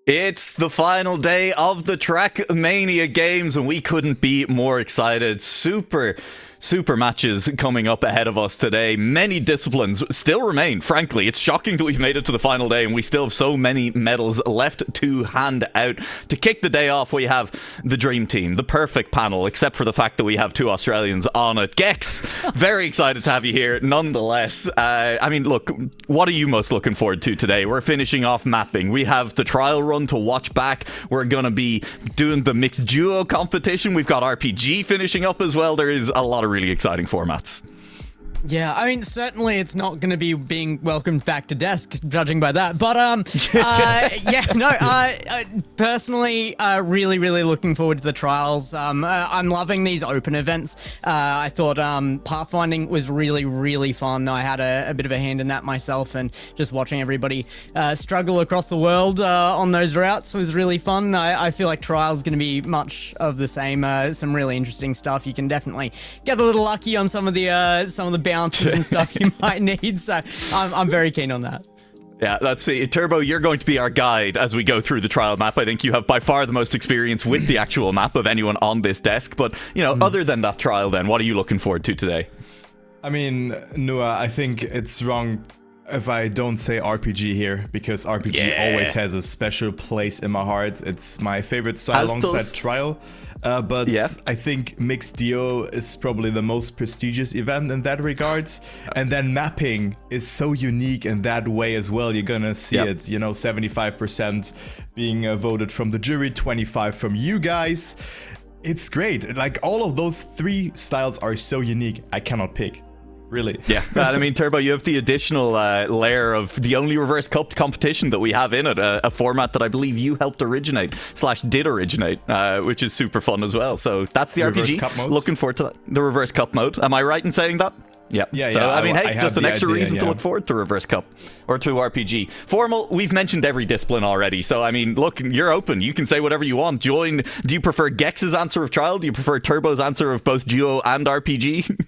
It's the final day of the Trackmania games, and we couldn't be more excited. Super matches coming up ahead of us today. Many disciplines still remain. Frankly, it's shocking that we've made it to the final day and we still have so many medals left to hand out. To kick the day off, we have the dream team, the perfect panel, except for the fact that we have two Australians on it. Gex, very excited to have you here nonetheless. I mean, look, what are you most looking forward to today? We're finishing off mapping. We have the trial run to watch back. We're going to be doing the mixed duo competition. We've got RPG finishing up as well. There is a lot of really exciting formats. Yeah, I mean, certainly it's not going to be being welcomed back to desk, judging by that. But, personally, really looking forward to the trials. I'm loving these open events. I thought Pathfinding was really fun. I had a bit of a hand in that myself, and just watching everybody struggle across the world on those routes was really fun. I feel like trials going to be much of the same. Some really interesting stuff. You can definitely get a little lucky on some of the bounces and stuff you might need, so I'm very keen on that. Yeah, let's see. Turbo, you're going to be our guide as we go through the trial map. I think you have by far the most experience with the actual map of anyone on this desk, but, you know, other than that trial then, what are you looking forward to today? I mean, Noah, I think it's wrong if I don't say RPG here, because RPG always has a special place in my heart. It's my favorite style alongside trial. But I think Mixed Duo is probably the most prestigious event in that regard. And then mapping is so unique in that way as well. You're gonna see it, you know, 75% being voted from the jury, 25 from you guys. It's great. Like, all of those three styles are so unique. I cannot pick. Really? Yeah. I mean, Turbo, you have the additional layer of the only reverse cup competition that we have in it, a format that I believe you helped originate / did originate, which is super fun as well. So that's the reverse RPG. Cup modes. Looking forward to that. The reverse cup mode. Am I right in saying that? Yeah. So, I mean, hey, just an extra reason to look forward to Reverse Cup or to RPG. Formal, we've mentioned every discipline already. So, I mean, look, you're open. You can say whatever you want. Join. Do you prefer Gex's answer of trial? Do you prefer Turbo's answer of both duo and RPG?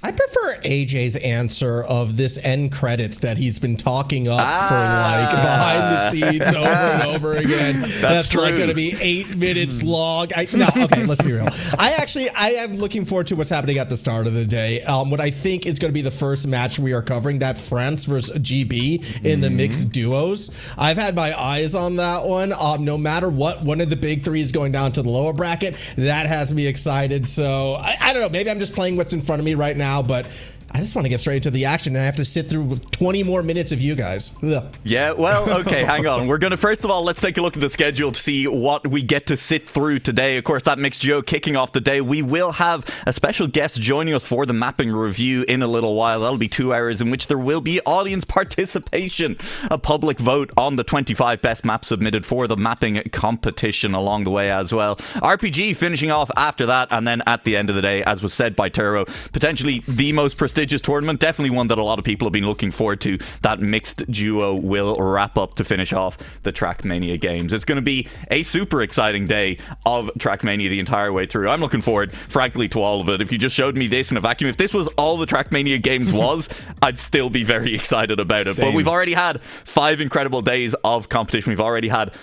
I prefer AJ's answer of this end credits that he's been talking up for like behind the scenes over and over again. That's like going to be 8 minutes long. Okay, let's be real. I am looking forward to what's happening at the start of the day. What I think is going to be the first match we are covering, that France versus GB in the mixed duos. I've had my eyes on that one. No matter what, one of the big three is going down to the lower bracket. That has me excited. So I don't know. Maybe I'm just playing what's in front of me right now. But I just want to get straight into the action, and I have to sit through 20 more minutes of you guys. Ugh. Yeah, well, okay, hang on. We're going to, first of all, let's take a look at the schedule to see what we get to sit through today. Of course, that mixed duo kicking off the day. We will have a special guest joining us for the mapping review in a little while. That'll be 2 hours in which there will be audience participation, a public vote on the 25 best maps submitted for the mapping competition along the way as well. RPG finishing off after that, and then at the end of the day, as was said by Turbo, potentially the most prestigious tournament, definitely one that a lot of people have been looking forward to. That mixed duo will wrap up to finish off the Trackmania games. It's going to be a super exciting day of Trackmania the entire way through. I'm looking forward, frankly, to all of it. If you just showed me this in a vacuum, if this was all the Trackmania games was, I'd still be very excited about it. But we've already had 5 incredible days of competition. We've already had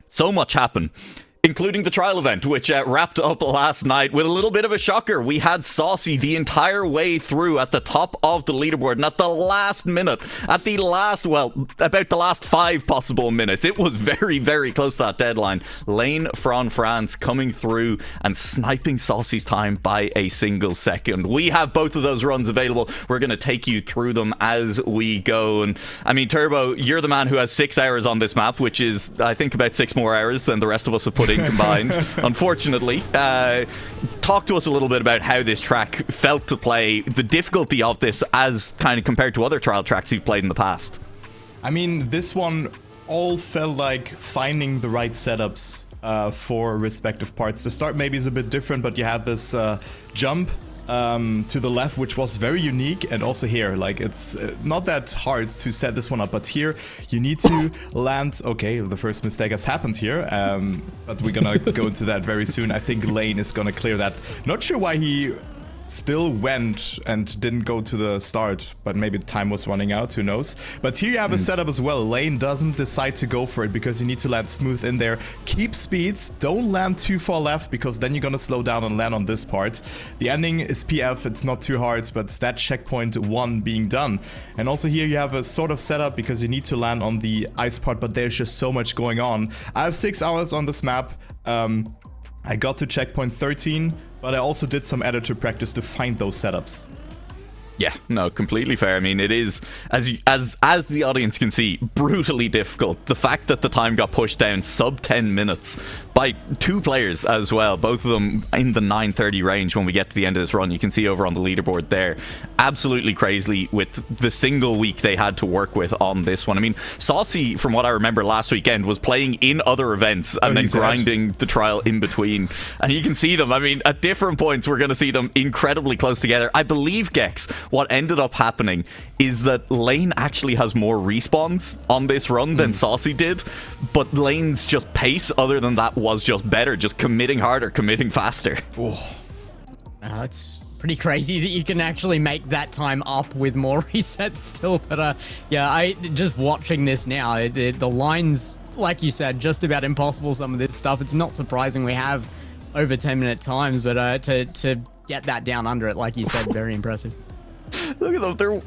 so much happen, including the trial event, which wrapped up last night with a little bit of a shocker. We had Saucy the entire way through at the top of the leaderboard, and at the last minute, about the last 5 possible minutes, it was very close to that deadline. Lane from France coming through and sniping Saucy's time by a single second. We have both of those runs available. We're going to take you through them as we go. And I mean, Turbo, you're the man who has 6 hours on this map, which is, I think, about 6 more hours than the rest of us have put in combined, unfortunately. Talk to us a little bit about how this track felt to play, the difficulty of this as kind of compared to other trial tracks you've played in the past. I mean, this one all felt like finding the right setups for respective parts. The start maybe is a bit different, but you had this jump to the left, which was very unique. And also here, like, it's not that hard to set this one up, but here you need to land. Okay, the first mistake has happened here, but we're gonna go into that very soon. I think Lane is gonna clear that. Not sure why he still went and didn't go to the start, but maybe the time was running out, who knows. But here you have a setup as well. Lane doesn't decide to go for it because you need to land smooth in there. Keep speeds, don't land too far left because then you're gonna slow down and land on this part. The ending is PF, it's not too hard, but that checkpoint 1 being done. And also here you have a sort of setup because you need to land on the ice part, but there's just so much going on. I have 6 hours on this map. I got to checkpoint 13, but I also did some editor practice to find those setups. Yeah, no, completely fair. I mean, it is, as the audience can see, brutally difficult. The fact that the time got pushed down sub 10 minutes by 2 players as well, both of them in the 9:30 range when we get to the end of this run. You can see over on the leaderboard there. Absolutely crazy with the single week they had to work with on this one. I mean, Saucy, from what I remember last weekend, was playing in other events and then grinding the trial in between. And you can see them, I mean, at different points, we're going to see them incredibly close together. I believe, Gex, what ended up happening is that Lane actually has more respawns on this run than Saucy did, but Lane's just pace, other than that, was just better, just committing harder, committing faster. It's pretty crazy that you can actually make that time up with more resets still. But yeah, just watching this now, the lines, like you said, just about impossible, some of this stuff. It's not surprising we have over 10-minute times, but to get that down under it, like you said, very impressive. Look at them, they're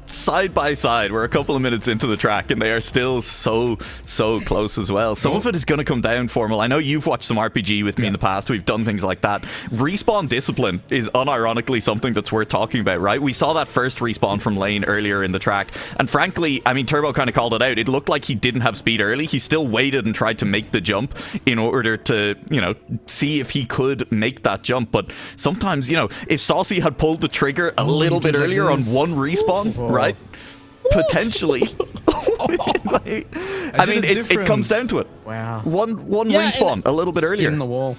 side by side. We're a couple of minutes into the track and they are still so close as well. Some of it is going to come down, Formal. I know you've watched some RPG with me in the past. We've done things like that. Respawn discipline is unironically something that's worth talking about, right? We saw that first respawn from Lane earlier in the track, and frankly, I mean, Turbo kind of called it out. It looked like he didn't have speed early. He still waited and tried to make the jump in order to, you know, see if he could make that jump. But sometimes, you know, if Saucy had pulled the trigger a little bit earlier on one respawn, right? Potentially. I mean, it comes down to it. Wow. One respawn a little bit earlier. In the wall.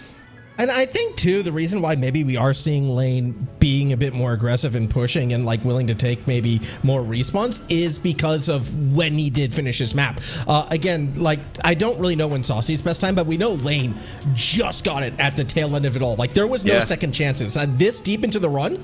And I think, too, the reason why maybe we are seeing Lane being a bit more aggressive and pushing and, like, willing to take maybe more respawns is because of when he did finish his map. Again, like, I don't really know when Saucy's best time, but we know Lane just got it at the tail end of it all. Like, there was no second chances. This deep into the run,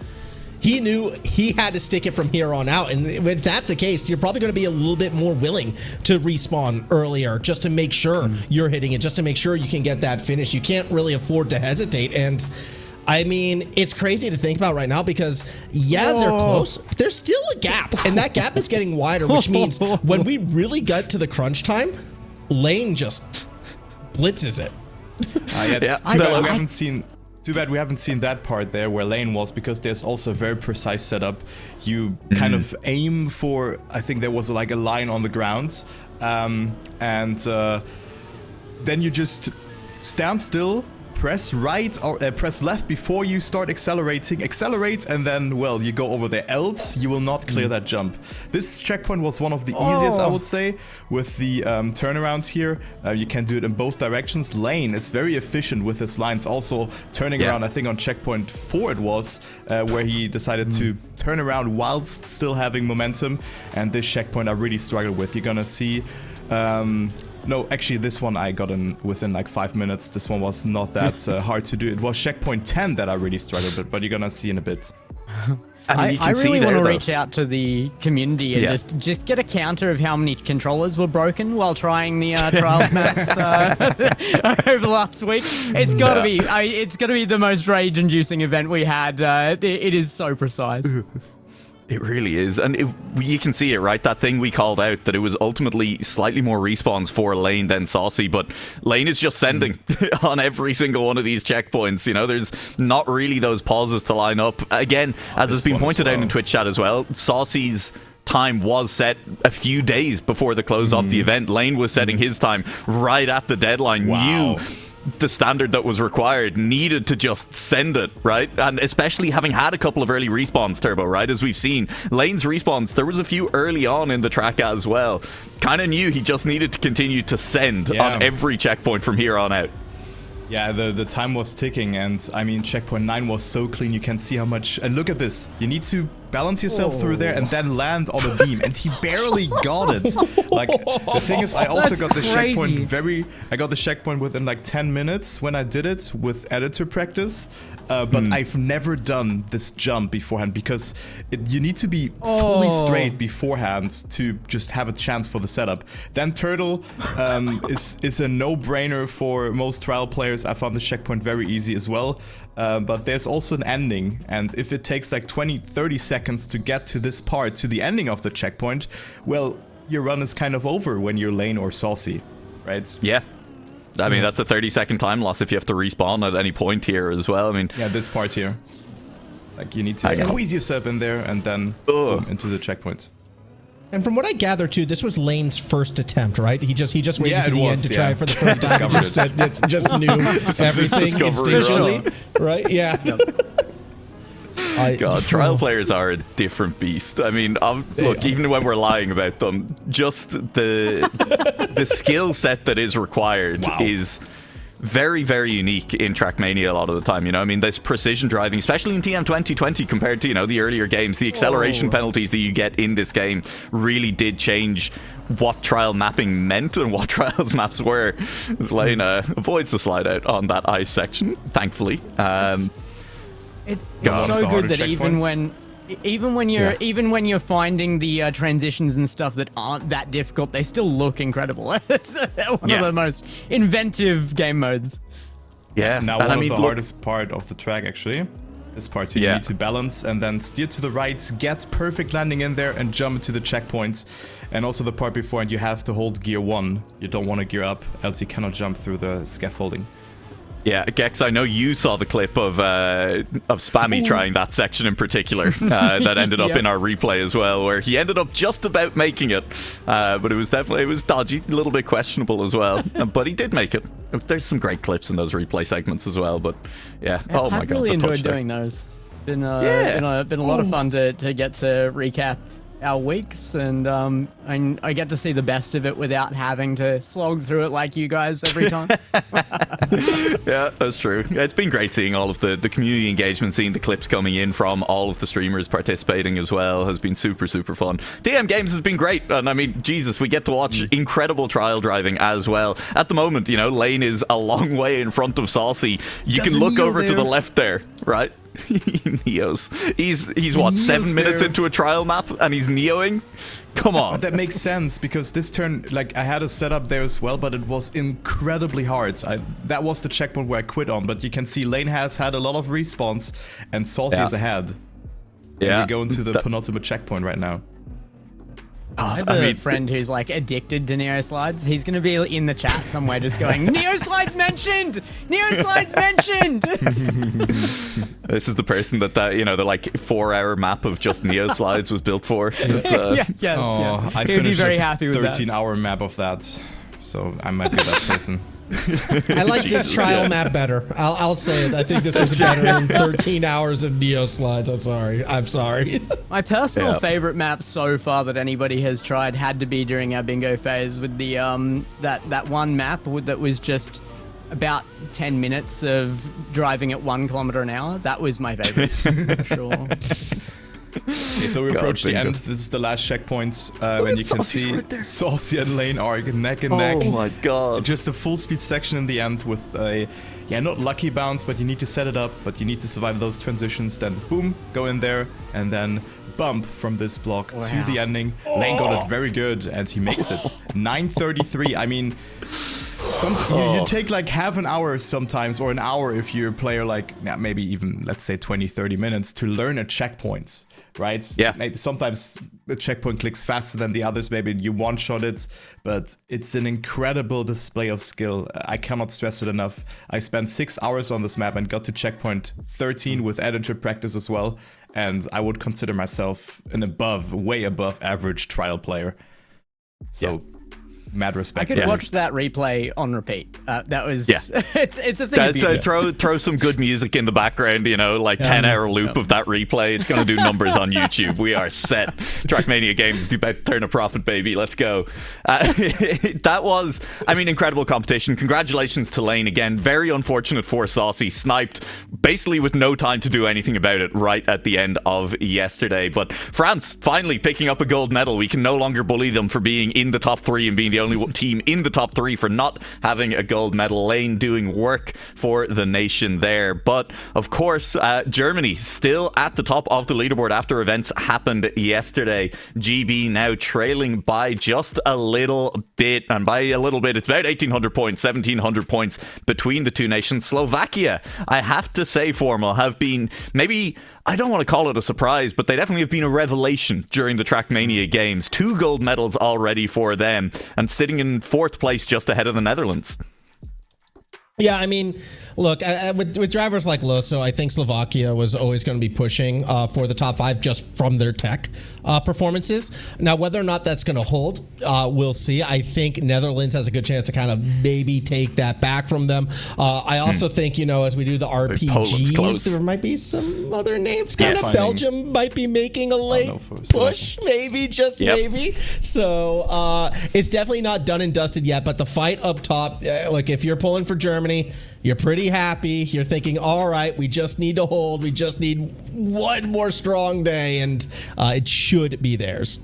he knew he had to stick it from here on out. And if that's the case, you're probably going to be a little bit more willing to respawn earlier just to make sure you're hitting it, just to make sure you can get that finish. You can't really afford to hesitate. And I mean, it's crazy to think about right now because, yeah, they're close. There's still a gap, and that gap is getting wider, which means when we really get to the crunch time, Lane just blitzes it. Too bad we haven't seen that part there where Lane was, because there's also a very precise setup. You kind of aim for, I think there was like a line on the ground, and then you just stand still, press right or press left before you start accelerating. Accelerate, and then, well, you go over there. Else, you will not clear that jump. This checkpoint was one of the easiest, I would say, with the turnarounds here. You can do it in both directions. Lane is very efficient with his lines. Also, turning around, I think on checkpoint 4 it was, where he decided to turn around whilst still having momentum. And this checkpoint I really struggled with. You're gonna see... No, actually, this one I got in within like 5 minutes. This one was not that hard to do. It was checkpoint 10 that I really struggled with, but you're gonna see in a bit. I really want to reach out to the community and just get a counter of how many controllers were broken while trying the trial maps over the last week. It's gotta be. It's gotta be the most rage-inducing event we had. It is so precise. It really is. And you can see it, right? That thing we called out, that it was ultimately slightly more respawns for Lane than Saucy, but Lane is just sending on every single one of these checkpoints. You know, there's not really those pauses to line up. Again, as has been pointed out in Twitch chat as well, Saucy's time was set a few days before the close of the event. Lane was setting his time right at the deadline. Knew the standard that was required, needed to just send it, right? And especially having had a couple of early respawns, Turbo, right? As we've seen, Lane's respawns, there was a few early on in the track as well. Kind of knew he just needed to continue to send on every checkpoint from here on out. Yeah, the time was ticking, and I mean, checkpoint 9 was so clean. You can see how much, and look at this. You need to balance yourself through there and then land on a beam, and he barely got it. Like, the thing is, I also got the checkpoint I got the checkpoint within like 10 minutes when I did it with editor practice. But I've never done this jump beforehand because you need to be fully straight beforehand to just have a chance for the setup. Then Turtle is a no-brainer for most trial players. I found the checkpoint very easy as well. But there's also an ending, and if it takes like 20-30 seconds to get to this part, to the ending of the checkpoint, well, your run is kind of over when you're Lane or Saucy, right? Yeah. I mean, that's a 30-second time loss if you have to respawn at any point here as well. I mean, yeah, this part here. Like, you need to squeeze yourself in there and then boom, into the checkpoint. And from what I gather, too, this was Lane's first attempt, right? He just waited to the end to try for the first time. Just knew everything instinctually, right? Yeah. God, trial players are a different beast. I mean, look, even when we're lying about them, just the skill set that is required is very, very unique in Trackmania a lot of the time. You know, I mean, this precision driving, especially in TM 2020 compared to, you know, the earlier games, the acceleration penalties that you get in this game really did change what trial mapping meant and what trials maps were. Lane avoids the slide out on that ice section, thankfully. It's so good that even when you're finding the transitions and stuff that aren't that difficult, they still look incredible. It's one of the most inventive game modes. Yeah, now one of the hardest part of the track, actually. This part, so you need to balance and then steer to the right, get perfect landing in there and jump into the checkpoints. And also the part before, and you have to hold gear 1. You don't want to gear up, else you cannot jump through the scaffolding. Yeah, Gex, I know you saw the clip of Spammy trying that section in particular that ended up in our replay as well, where he ended up just about making it, but it was dodgy, a little bit questionable as well, but he did make it. There's some great clips in those replay segments as well, but yeah, oh my god, I've really enjoyed doing those. Been a lot of fun to get to recap our weeks, and I get to see the best of it without having to slog through it like you guys every time. Yeah, that's true. It's been great seeing all of the community engagement, seeing the clips coming in from all of the streamers participating as well has been super, super fun. DM Games has been great, and I mean, Jesus, we get to watch incredible trial driving as well. At the moment, you know, Lane is a long way in front of Saucy. You can look over to the left there, right? Neos. He's what, 7 minutes into a trial map and he's neoing? Come on. That makes sense because this turn, like, I had a setup there as well, but it was incredibly hard. That was the checkpoint where I quit on, but you can see Lane has had a lot of respawns and Saucy is ahead. Yeah. We're going to the penultimate checkpoint right now. I have a friend who's like addicted to Neo Slides. He's going to be in the chat somewhere just going, Neo Slides mentioned! Neo Slides mentioned! This is the person that you know, the like 4-hour map of just Neo Slides was built for. I finished very happy with 13-hour map of that, so I might be that person. I like this trial map better. I'll say it. I think this is better than 13 hours of Neo Slides. I'm sorry. My personal favorite map so far that anybody has tried had to be during our bingo phase with the that one map that was just about 10 minutes of driving at 1 kilometer an hour. That was my favorite, for sure. Okay, so we approach the end. This is the last checkpoint, and you can see Saucy and Lane are neck and neck. Oh my god. Just a full speed section in the end with a, not lucky bounce, but you need to set it up, but you need to survive those transitions, then boom, go in there, and then bump from this block to the ending. Lane got it very good, and he makes it. 9:33, I mean... you take like half an hour sometimes, or an hour if you're a player, like maybe even, let's say, 20-30 minutes to learn a checkpoint, right? Yeah. Maybe sometimes the checkpoint clicks faster than the others, maybe you one-shot it, but it's an incredible display of skill. I cannot stress it enough. I spent 6 hours on this map and got to checkpoint 13 with editor practice as well, and I would consider myself an way above average trial player. So... mad respect. I could watch that replay on repeat. That was it's a thing of beauty. Throw some good music in the background, you know, like 10-hour loop of that replay. It's going to do numbers on YouTube. We are set. Trackmania Games is about to turn a profit, baby. Let's go. That was, I mean, incredible competition. Congratulations to Lane again. Very unfortunate for Saucy. Sniped basically with no time to do anything about it right at the end of yesterday. But France finally picking up a gold medal. We can no longer bully them for being in the top 3 and being the only team in the top 3 for not having a gold medal. Lane doing work for the nation there. But of course, Germany still at the top of the leaderboard after events happened yesterday. GB now trailing by just a little bit, and by a little bit it's about 1800 points, 1700 points between the two nations. Slovakia, I have to say, Formal, have been maybe, I don't want to call it a surprise, but they definitely have been a revelation during the Trackmania games. 2 gold medals already for them, and sitting in 4th place just ahead of the Netherlands. Yeah, I mean, look, with drivers like Loso, I think Slovakia was always going to be pushing for the top 5 just from their tech performances. Now, whether or not that's going to hold, we'll see. I think Netherlands has a good chance to kind of maybe take that back from them. I also think, you know, as we do the RPGs, there might be some other names. Kind of Belgium might be making a late push, maybe, just maybe. So it's definitely not done and dusted yet, but the fight up top, like if you're pulling for Germany, you're pretty happy. You're thinking, all right, we just need to hold. We just need one more strong day, and it should be theirs.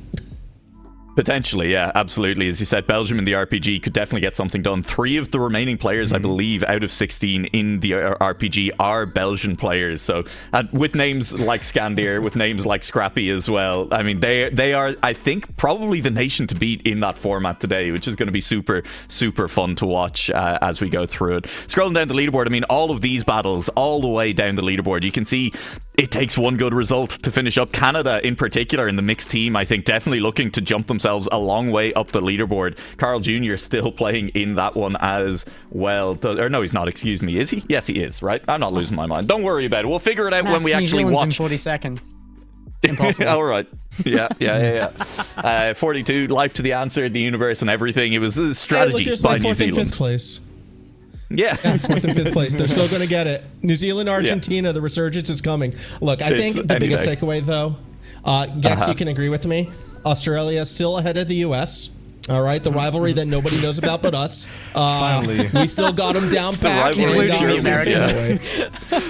Potentially, yeah, absolutely. As you said, Belgium in the RPG could definitely get something done. 3 of the remaining players, I believe, out of 16 in the RPG are Belgian players. So with names like Scandir, with names like Scrappy as well, I mean, they are, I think, probably the nation to beat in that format today, which is going to be super, super fun to watch as we go through it. Scrolling down the leaderboard, I mean, all of these battles, all the way down the leaderboard, you can see it takes one good result to finish up. Canada, in particular, in the mixed team, I think definitely looking to jump themselves a long way up the leaderboard. Carl Jr. still playing in that one as well. Or no, he's not, excuse me. Is he? Yes, he is, right? I'm not losing my mind. Don't worry about it. We'll figure it out when we actually watch. In 42nd. Impossible. All right. Yeah. 42, life to the answer, the universe and everything. It was a strategy by New Zealand. 5th place. Yeah. 4th and 5th place. They're still going to get it. New Zealand, Argentina, the resurgence is coming. Look, I think the biggest takeaway, though, Gex, you can agree with me. Australia is still ahead of the U.S. All right, the rivalry that nobody knows about but us. Finally. We still got them down pat.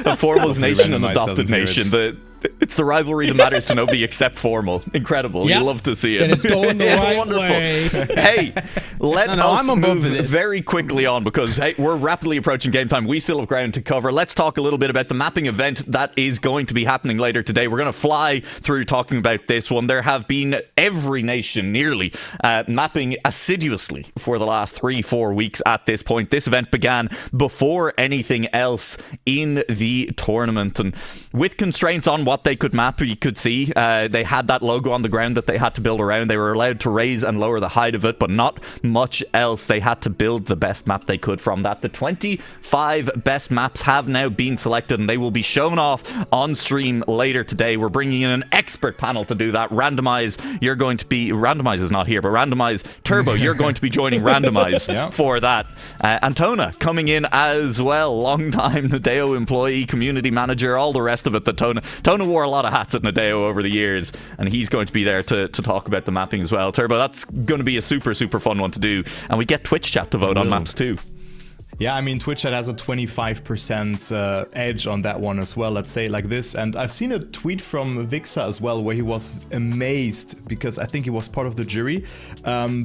A Formal's nation and adopted nation. It's the rivalry that matters to nobody except Formal. Incredible. Yep. You love to see it. And it's going the right way. Hey, let us move very quickly on because, hey, we're rapidly approaching game time. We still have ground to cover. Let's talk a little bit about the mapping event that is going to be happening later today. We're going to fly through talking about this one. There have been every nation nearly mapping assiduously for the last 3-4 weeks at this point. This event began before anything else in the tournament. And with constraints on what they could map, you could see they had that logo on the ground that they had to build around. They were allowed to raise and lower the height of it, but not much else. They had to build the best map they could from that. The 25 best maps have now been selected and they will be shown off on stream later today. We're bringing in an expert panel to do that. Randomize, you're going to be, Randomize is not here, but Randomize Turbo, you're going to be joining Randomize for that. Antona coming in as well, long-time Nadeo employee, community manager, all the rest of it. That Tona wore a lot of hats at Nadeo over the years, and he's going to be there to talk about the mapping as well. Turbo, that's going to be a super, super fun one to do. And we get Twitch chat to vote on maps too. Yeah, I mean, Twitch chat has a 25% edge on that one as well, let's say like this. And I've seen a tweet from Vixa as well, where he was amazed, because I think he was part of the jury,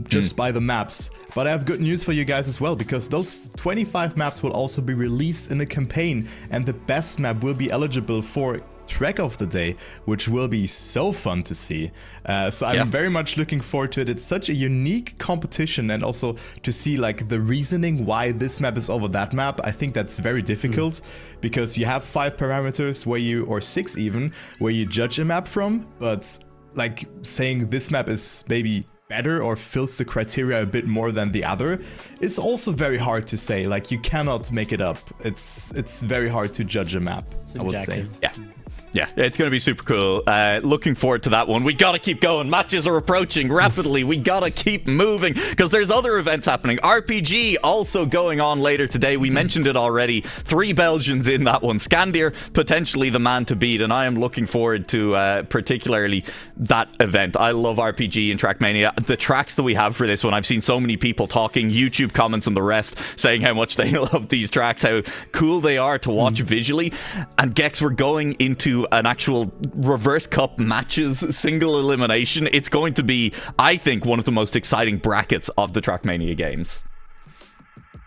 just by the maps. But I have good news for you guys as well, because those 25 maps will also be released in a campaign, and the best map will be eligible for track of the day, which will be so fun to see. So I'm very much looking forward to it. It's such a unique competition, and also to see like the reasoning why this map is over that map. I think that's very difficult because you have 5 parameters where you, or 6 even, where you judge a map from, but like saying this map is maybe better or fills the criteria a bit more than the other is also very hard to say. Like, you cannot make it up. It's very hard to judge a map, I would say. Yeah. Yeah, it's going to be super cool. Looking forward to that one. We got to keep going. Matches are approaching rapidly. We got to keep moving because there's other events happening. RPG also going on later today. We mentioned it already. 3 Belgians in that one. Scandir, potentially the man to beat, and I am looking forward to particularly that event. I love RPG and Trackmania. The tracks that we have for this one, I've seen so many people talking, YouTube comments and the rest, saying how much they love these tracks, how cool they are to watch visually. And Gex, we're going into an actual reverse cup matches single elimination. It's going to be, I think, one of the most exciting brackets of the Trackmania games.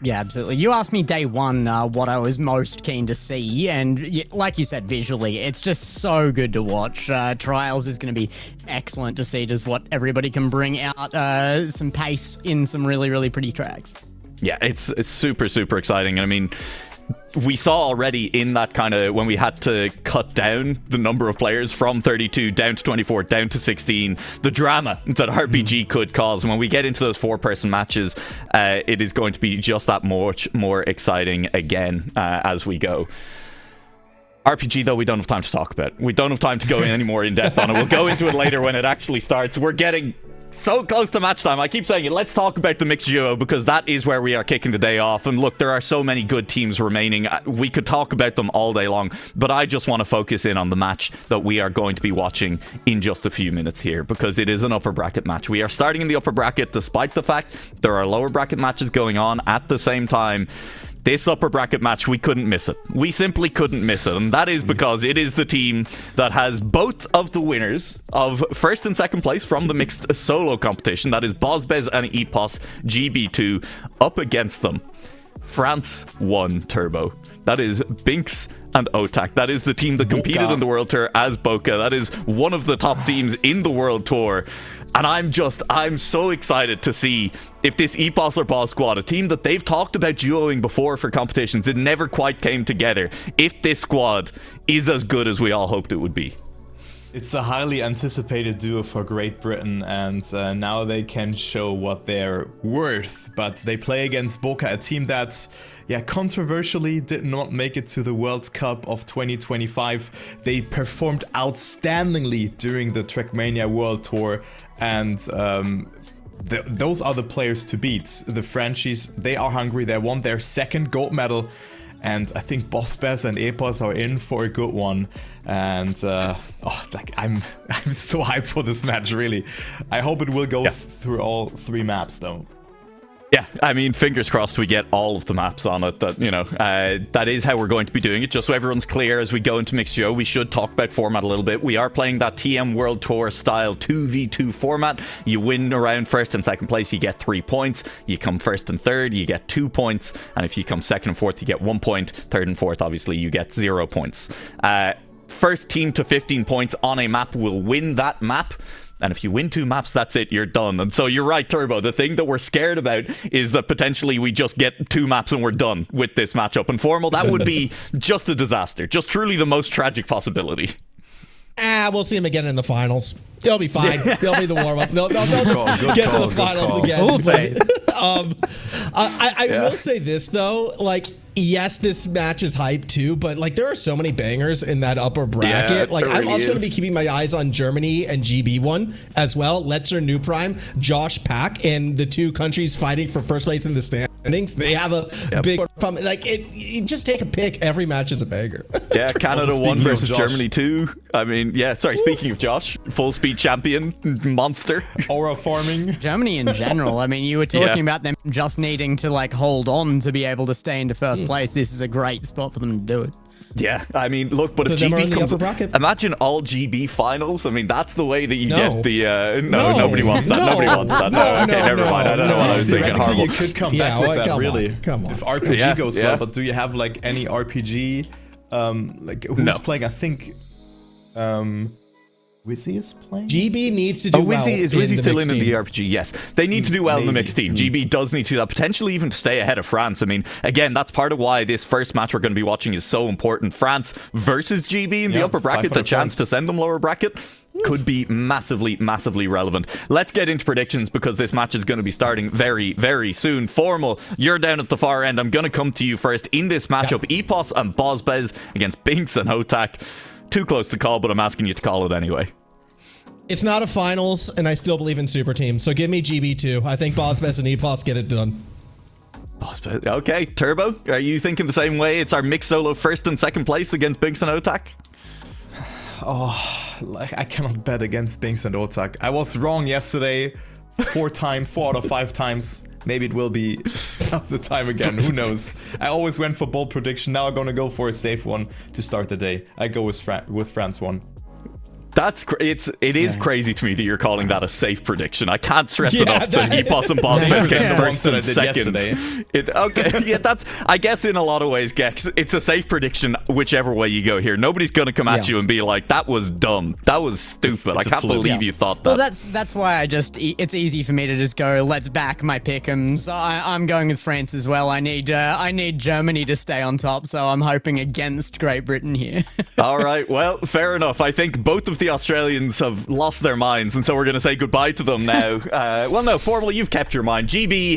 Yeah, absolutely. You asked me day one what I was most keen to see, and like you said, visually, it's just so good to watch. Trials is going to be excellent to see just what everybody can bring out, some pace in some really, really pretty tracks. Yeah, it's super, super exciting. I mean, we saw already in that kind of when we had to cut down the number of players from 32 down to 24 down to 16, the drama that RPG could cause. And when we get into those 4-person matches, it is going to be just that much more exciting again as we go. RPG, though, we don't have time to talk about. We don't have time to go in any more in depth on it. We'll go into it later when it actually starts. We're getting so close to match time. I keep saying it. Let's talk about the mixed duo because that is where we are kicking the day off. And look, there are so many good teams remaining. We could talk about them all day long, but I just want to focus in on the match that we are going to be watching in just a few minutes here because it is an upper bracket match. We are starting in the upper bracket despite the fact there are lower bracket matches going on at the same time. This upper bracket match, we couldn't miss it. We simply couldn't miss it. And that is because it is the team that has both of the winners of first and second place from the mixed solo competition. That is Bozbez and Epos GB2 up against them. France 1 Turbo. That is Binks and Otak. That is the team that competed in the World Tour as Boca. That is one of the top teams in the World Tour. And I'm so excited to see if this Epos or Boss squad, a team that they've talked about duoing before for competitions, it never quite came together, if this squad is as good as we all hoped it would be. It's a highly anticipated duo for Great Britain, and now they can show what they're worth. But they play against Boca, a team that, controversially did not make it to the World Cup of 2025. They performed outstandingly during the Trackmania World Tour, and those are the players to beat. The Frenchies, they are hungry. They won their second gold medal. And I think Bozbez and Epos are in for a good one. And I'm so hyped for this match, really. I hope it will go through all 3 maps, though. Yeah, I mean, fingers crossed we get all of the maps on it. That is how we're going to be doing it. Just so everyone's clear as we go into Mixed Duo, we should talk about format a little bit. We are playing that TM World Tour style 2v2 format. You win around first and second place, you get 3 points. You come first and third, you get 2 points. And if you come second and fourth, you get 1 point. Third and fourth, obviously, you get 0 points. First team to 15 points on a map will win that map. And if you win 2 maps, that's it, you're done. And so you're right, Turbo. The thing that we're scared about is that potentially we just get 2 maps and we're done with this matchup. And Formal, that would be just a disaster. Just truly the most tragic possibility. We'll see him again in the finals. They'll be fine. They'll be the warm-up. They'll get to the finals again. Full faith. I will say this, though. Yes, this match is hype too, but there are so many bangers in that upper bracket. I'm also going to be keeping my eyes on Germany and GB1 as well. Letzer New Prime, Josh Pack, and the 2 countries fighting for first place in the standings. They have a big problem. You just take a pick. Every match is a banger. Yeah, Canada 1 versus Germany 2. I mean, speaking of Josh, full speed champion, monster. Aura farming. Germany in general. I mean, you were talking about them just needing to hold on to be able to stay into first place. This is a great spot for them to do it. Yeah, I mean, look, but if GB comes, imagine all GB finals. I mean, that's the way that you get the. Nobody wants that. Nobody wants that. Never mind. I don't know what I was thinking. Horrible. You could come back with that, really. Come on. If RPG goes well, but do you have any RPG? Who's playing? I think. Wizzy is playing? GB needs to do well. Is Wizzy still in the RPG? Yes. They need to do well in the mixed team. GB does need to do that, potentially even to stay ahead of France. I mean, again, that's part of why this first match we're going to be watching is so important. France versus GB in the upper bracket, the chance to send them lower bracket could be massively, massively relevant. Let's get into predictions because this match is going to be starting very, very soon. Formal, you're down at the far end. I'm going to come to you first in this matchup. Epos and Bozbez against Binks and Hotak. too close to call, but I'm asking you to call it anyway. It's not a finals, and I still believe in super teams. So give me GB2. I think Bozbez and EPOS get it done. Okay, Turbo, are you thinking the same way? It's our mixed solo first and second place against Binks and Otak? Oh, I cannot bet against Binks and Otak. I was wrong yesterday 4 out of 5 times. Maybe it will be the time again. Who knows? I always went for bold prediction. Now I'm going to go for a safe one to start the day. I go with France 1. It is crazy to me that you're calling that a safe prediction. I can't stress enough that EPOS and Bozbez get first and second. I guess in a lot of ways, Gex, it's a safe prediction whichever way you go here. Nobody's going to come at you and be like, that was dumb. That was stupid. I can't believe you thought that. Well, that's why it's easy for me to just go, let's back my pick'ems. I'm going with France as well. I need Germany to stay on top, so I'm hoping against Great Britain here. All right, well, fair enough. I think both of the Australians have lost their minds, and so we're going to say goodbye to them now. Well, no, formally you've kept your mind. GB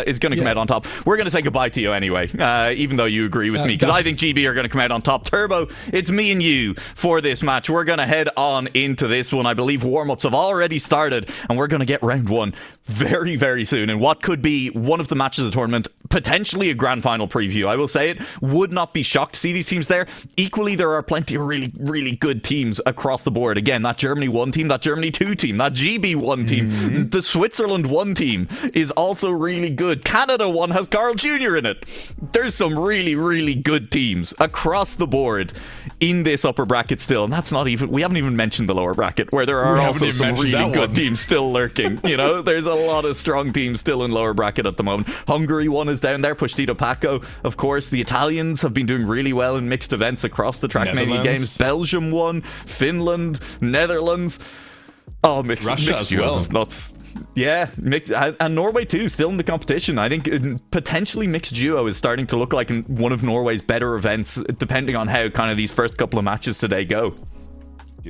is going to come out on top. We're going to say goodbye to you anyway, even though you agree with me, because I think GB are going to come out on top. Turbo, it's me and you for this match. We're going to head on into this one. I believe warm-ups have already started, and we're going to get round 1 very, very soon in what could be one of the matches of the tournament, potentially a grand final preview. I will say it, would not be shocked to see these teams there. Equally, there are plenty of really, really good teams across the board. Again, that Germany 1 team, that Germany 2 team, that GB 1 team, the Switzerland 1 team is also really good. Canada 1 has Carl Jr. in it. There's some really, really good teams across the board in this upper bracket still, and that's not even, we haven't even mentioned the lower bracket where there are also some really good teams still lurking. You know, there's a lot of strong teams still in lower bracket at the moment. Hungary 1 is down there, Pushtido Paco, of course. The Italians have been doing really well in mixed events across the Trackmania games. Belgium 1, Finland, Netherlands. Oh, Russia as well. Is nuts. Yeah, and Norway too, still in the competition. I think potentially mixed duo is starting to look like one of Norway's better events, depending on how kind of these first couple of matches today go.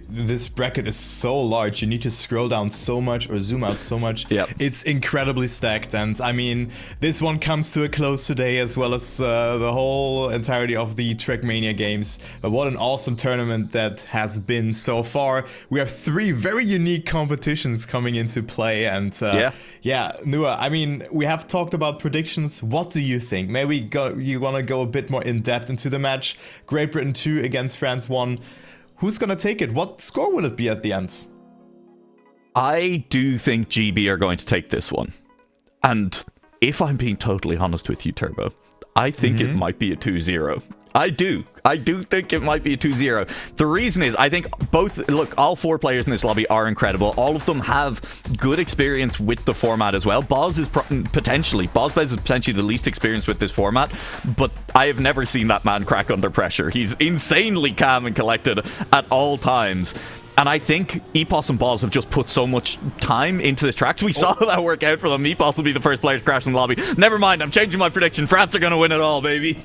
This bracket is so large. You need to scroll down so much or zoom out so much. Yep. It's incredibly stacked. And I mean, this one comes to a close today, as well as the whole entirety of the Trackmania games. But what an awesome tournament that has been so far. We have 3 very unique competitions coming into play. And Nua, I mean, we have talked about predictions. What do you think? Maybe you want to go a bit more in depth into the match. Great Britain 2 against France 1. Who's going to take it? What score will it be at the end? I do think GB are going to take this one. And if I'm being totally honest with you, Turbo, I think it might be a 2-0. I do think it might be a 2-0. The reason is, I think all 4 players in this lobby are incredible. All of them have good experience with the format as well. Bozbez is potentially the least experienced with this format, but I have never seen that man crack under pressure. He's insanely calm and collected at all times. And I think EPOS and Boz have just put so much time into this track. We saw that work out for them. EPOS will be the first player to crash in the lobby. Never mind, I'm changing my prediction. France are going to win it all, baby.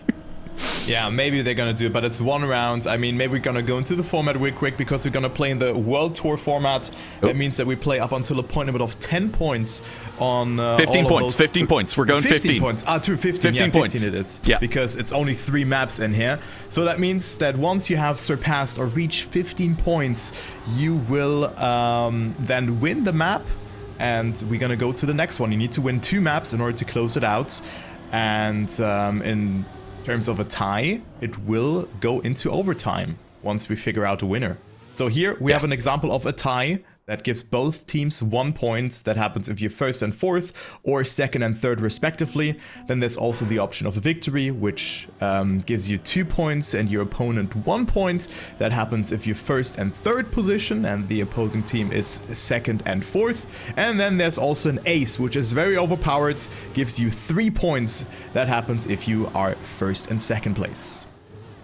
Yeah, maybe they're gonna do it, but it's 1 round. I mean, maybe we're gonna go into the format real quick, because we're gonna play in the World Tour format. That means that we play up until a point limit of 10 points on 15 points. 15 points. We're going 15 points. 15 points. 15 it is. Yeah, because it's only 3 maps in here. So that means that once you have surpassed or reached 15 points, you will then win the map, and we're gonna go to the next one. You need to win 2 maps in order to close it out, and in terms of a tie, it will go into overtime once we figure out a winner. So here we have an example of a tie that gives both teams 1 point. That happens if you're first and fourth, or second and third respectively. Then there's also the option of a victory, which gives you 2 points and your opponent 1 point. That happens if you're first and third position and the opposing team is second and fourth. And then there's also an ace, which is very overpowered, gives you 3 points. That happens if you are first and second place.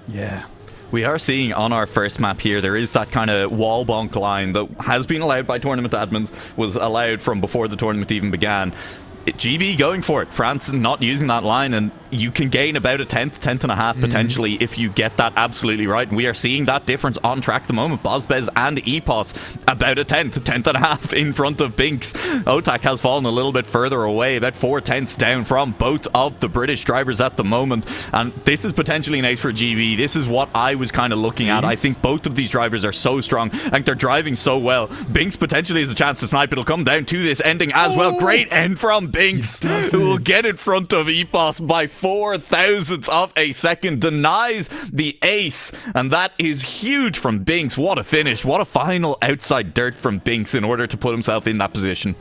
Yeah. We are seeing on our first map here, there is that kind of wall bonk line that has been allowed by tournament admins, was allowed from before the tournament even began. GB going for it. France not using that line, and you can gain about a tenth and a half potentially if you get that absolutely right. And we are seeing that difference on track at the moment. Bozbez and Epos about a tenth and a half in front of Binks. Otak has fallen a little bit further away, about 4/10 down from both of the British drivers at the moment. And this is potentially an ace for GB. This is what I was kind of looking at. I think both of these drivers are so strong. I think they're driving so well. Binks potentially has a chance to snipe. It'll come down to this ending as well. Great end from Binks, who will get in front of Epos by 0.004 of a second, denies the ace, and that is huge from Binks. What a finish. What a final outside dirt from Binks in order to put himself in that position.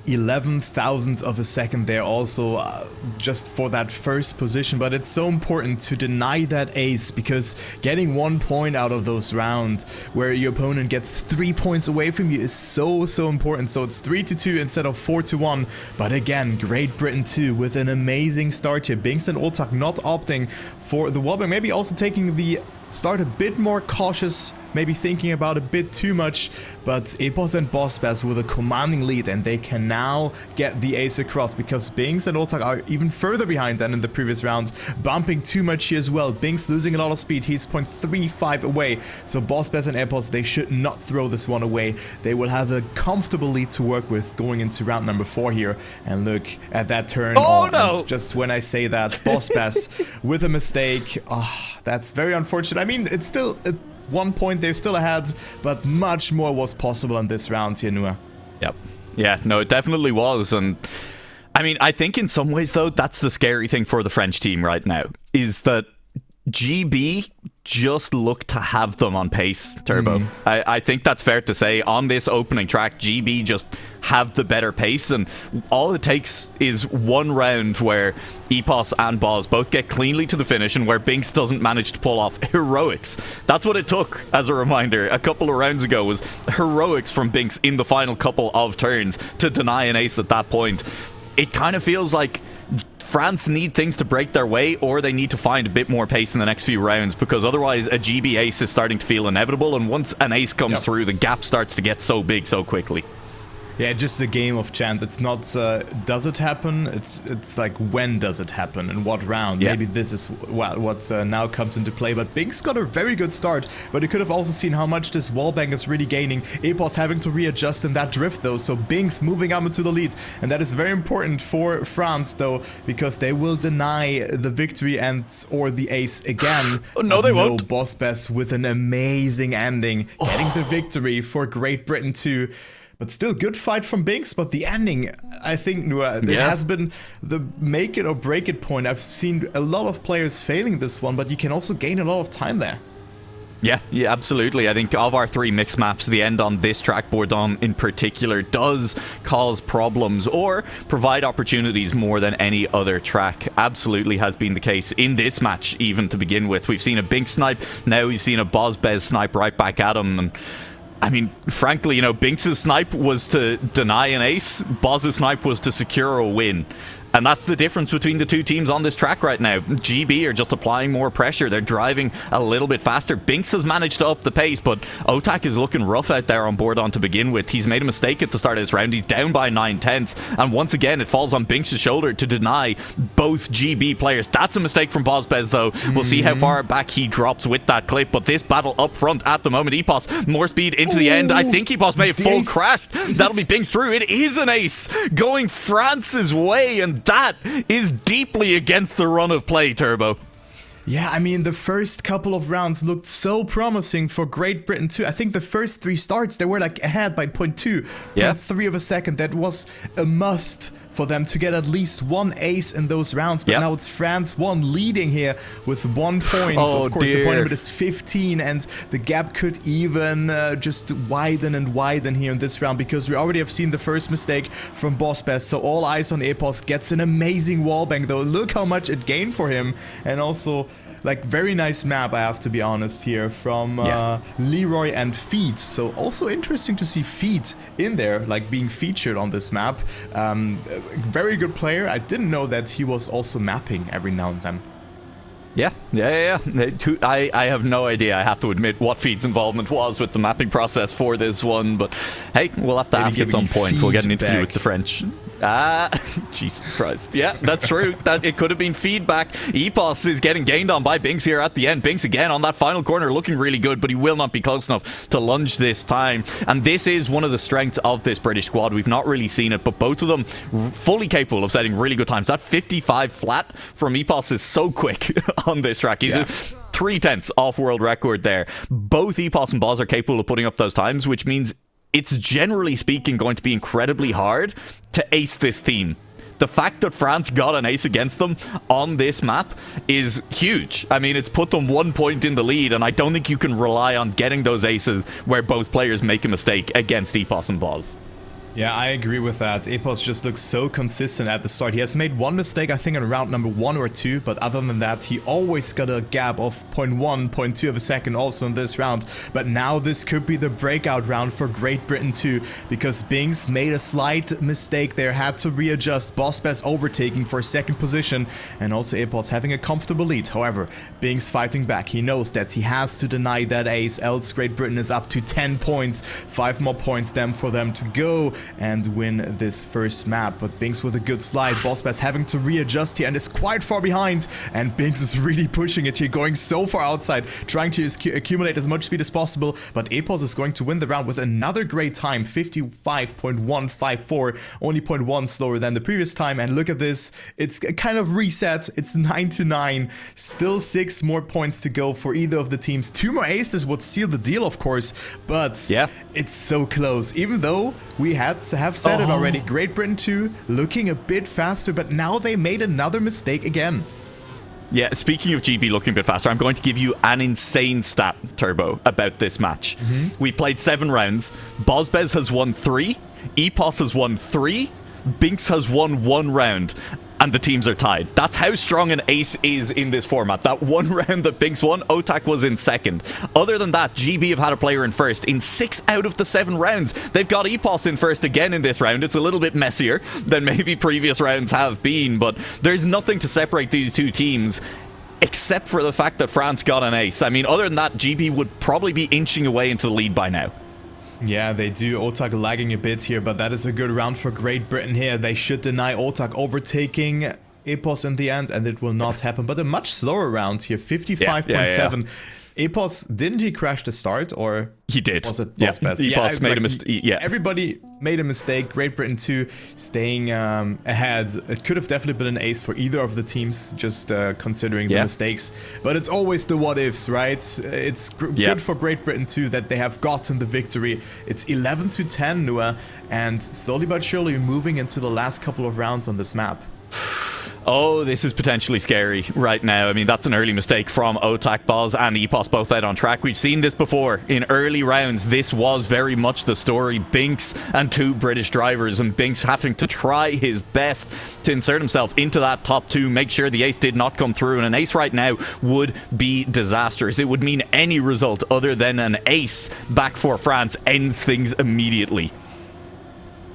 11 thousandths of a second there also just for that first position, but it's so important to deny that ace, because getting 1 point out of those rounds where your opponent gets 3 points away from you is so important. So it's 3-2 instead of 4-1, but again, Great Britain 2 with an amazing start here. Binks and Oltak not opting for the wallbang, maybe also taking the start a bit more cautious, maybe thinking about a bit too much, but Epos and Bozbez with a commanding lead, and they can now get the ace across, because Binks and Oltak are even further behind than in the previous round, bumping too much here as well. Binks losing a lot of speed, he's 0.35 away, so Bozbez and Epos, they should not throw this one away. They will have a comfortable lead to work with going into round number 4 here, and look at that turn. Oh no! Just when I say that, Bozbez with a mistake. That's very unfortunate. I mean, it's still 1 point, they're still ahead, but much more was possible in this round here, Nua. Yep. Yeah, no, it definitely was. And I mean, I think in some ways, though, that's the scary thing for the French team right now, is that GB just look to have them on pace, Turbo. I think that's fair to say. On this opening track, GB just have the better pace, and all it takes is one round where Epos and Boz both get cleanly to the finish, and where Binks doesn't manage to pull off heroics. That's what it took, as a reminder, a couple of rounds ago, was heroics from Binks in the final couple of turns to deny an ace at that point. It kind of feels like France need things to break their way, or they need to find a bit more pace in the next few rounds, because otherwise a GB ace is starting to feel inevitable, and once an ace comes through, the gap starts to get so big so quickly. Yeah, just a game of chance. It's not does it happen? It's like, when does it happen? In what round? Yeah. Maybe this is what now comes into play. But Binks got a very good start. But you could have also seen how much this wallbang is really gaining. Epos having to readjust in that drift though. So Binks moving up into the lead. And that is very important for France though, because they will deny the victory and or the ace again. Oh, no, they won't. Bozbez with an amazing ending, getting the victory for Great Britain 2. But still, good fight from Binks, but the ending, I think, it has been the make it or break it point. I've seen a lot of players failing this one, but you can also gain a lot of time there. Yeah, absolutely. I think of our 3 mixed maps, the end on this track, Bourdon in particular, does cause problems or provide opportunities more than any other track. Absolutely has been the case in this match, even to begin with. We've seen a Binks snipe, now we've seen a Bozbez snipe right back at him, and I mean, frankly, you know, Binks' snipe was to deny an ace, Boz's snipe was to secure a win. And that's the difference between the two teams on this track right now. GB are just applying more pressure. They're driving a little bit faster. Binks has managed to up the pace, but Otak is looking rough out there on Bourdon to begin with. He's made a mistake at the start of this round. He's down by 9/10. And once again, it falls on Binks' shoulder to deny both GB players. That's a mistake from Bozbez, though. We'll see how far back he drops with that clip. But this battle up front at the moment, Epos, more speed into the end. I think Epos may have full crashed. That'll be Binks through. It is an ace going France's way, and that is deeply against the run of play, Turbo. Yeah, I mean, the first couple of rounds looked so promising for Great Britain too. I think the first 3 starts, they were like ahead by 0.2 from 3 of a second. That was a must for them to get at least 1 ace in those rounds. But now it's France 1 leading here with 1 point. Of course, the point limit is 15, and the gap could even just widen and widen here in this round, because we already have seen the first mistake from Bozbez. So all eyes on Epos. Gets an amazing wallbang though. Look how much it gained for him, and also, like, very nice map, I have to be honest here, from Leroy and Feet. So also interesting to see Feet in there, like being featured on this map. Very good player. I didn't know that he was also mapping every now and then. Yeah. I have no idea, I have to admit, what Feed's involvement was with the mapping process for this one, but hey, we'll have to ask at some point. We'll get an interview with the French. Jesus Christ. Yeah, that's true. That it could have been feedback. Epos is getting gained on by Binks here at the end. Binks again on that final corner looking really good, but he will not be close enough to lunge this time. And this is one of the strengths of this British squad. We've not really seen it, but both of them fully capable of setting really good times. That 55 flat from Epos is so quick on this track. He's 3/10 off world record there. Both Epos and Boz are capable of putting up those times, which means it's generally speaking going to be incredibly hard to ace this team. The fact that France got an ace against them on this map is huge. I mean, it's put them 1 point in the lead, and I don't think you can rely on getting those aces where both players make a mistake against Epos and Boz. Yeah, I agree with that. Epos just looks so consistent at the start. He has made one mistake, I think, in round number 1 or 2, but other than that, he always got a gap of 0.1, 0.2 of a second also in this round. But now this could be the breakout round for Great Britain too, because Binks made a slight mistake there, had to readjust. Bospez overtaking for second position, and also Epos having a comfortable lead. However, Binks fighting back. He knows that he has to deny that ace, else Great Britain is up to 10 points. 5 more points then for them to go and win this first map. But Binks with a good slide. Bospez having to readjust here and is quite far behind, and Binks is really pushing it here, going so far outside, trying to accumulate as much speed as possible. But Epos is going to win the round with another great time, 55.154, only 0.1 slower than the previous time. And look at this, it's kind of reset. It's 9-9, still 6 more points to go for either of the teams. 2 more aces would seal the deal, of course, but yeah, it's so close. Even though we had to have said it already, Great Britain 2 looking a bit faster, but now they made another mistake again. Yeah, speaking of GB looking a bit faster, I'm going to give you an insane stat, Turbo, about this match. We played 7 rounds. Bospez has won 3, Epos has won 3, Binks has won 1 round, and the teams are tied. That's how strong an ace is in this format. That 1 round that Binks won, Otak was in second. Other than that, GB have had a player in first in 6 out of the 7 rounds. They've got Epos in first again in this round. It's a little bit messier than maybe previous rounds have been, but there's nothing to separate these two teams except for the fact that France got an ace. I mean, other than that, GB would probably be inching away into the lead by now. Yeah, they do. Otak lagging a bit here, but that is a good round for Great Britain here. They should deny Otak overtaking Epos in the end, and it will not happen. But a much slower round here, 55.7. Epos, didn't he crash the start, or he did? Was it Bospez? Epos made a mistake. Yeah, everybody made a mistake. Great Britain 2 staying ahead. It could have definitely been an ace for either of the teams, just considering the mistakes. But it's always the what ifs, right? It's good for Great Britain 2 that they have gotten the victory. It's 11-10, Nua, and slowly but surely moving into the last couple of rounds on this map. Oh, this is potentially scary right now. I mean, that's an early mistake from Otak, Boz, and Epos both out on track. We've seen this before in early rounds. This was very much the story. Binks and 2 British drivers, and Binks having to try his best to insert himself into that top 2, make sure the ace did not come through. And an ace right now would be disastrous. It would mean any result other than an ace back for France ends things immediately.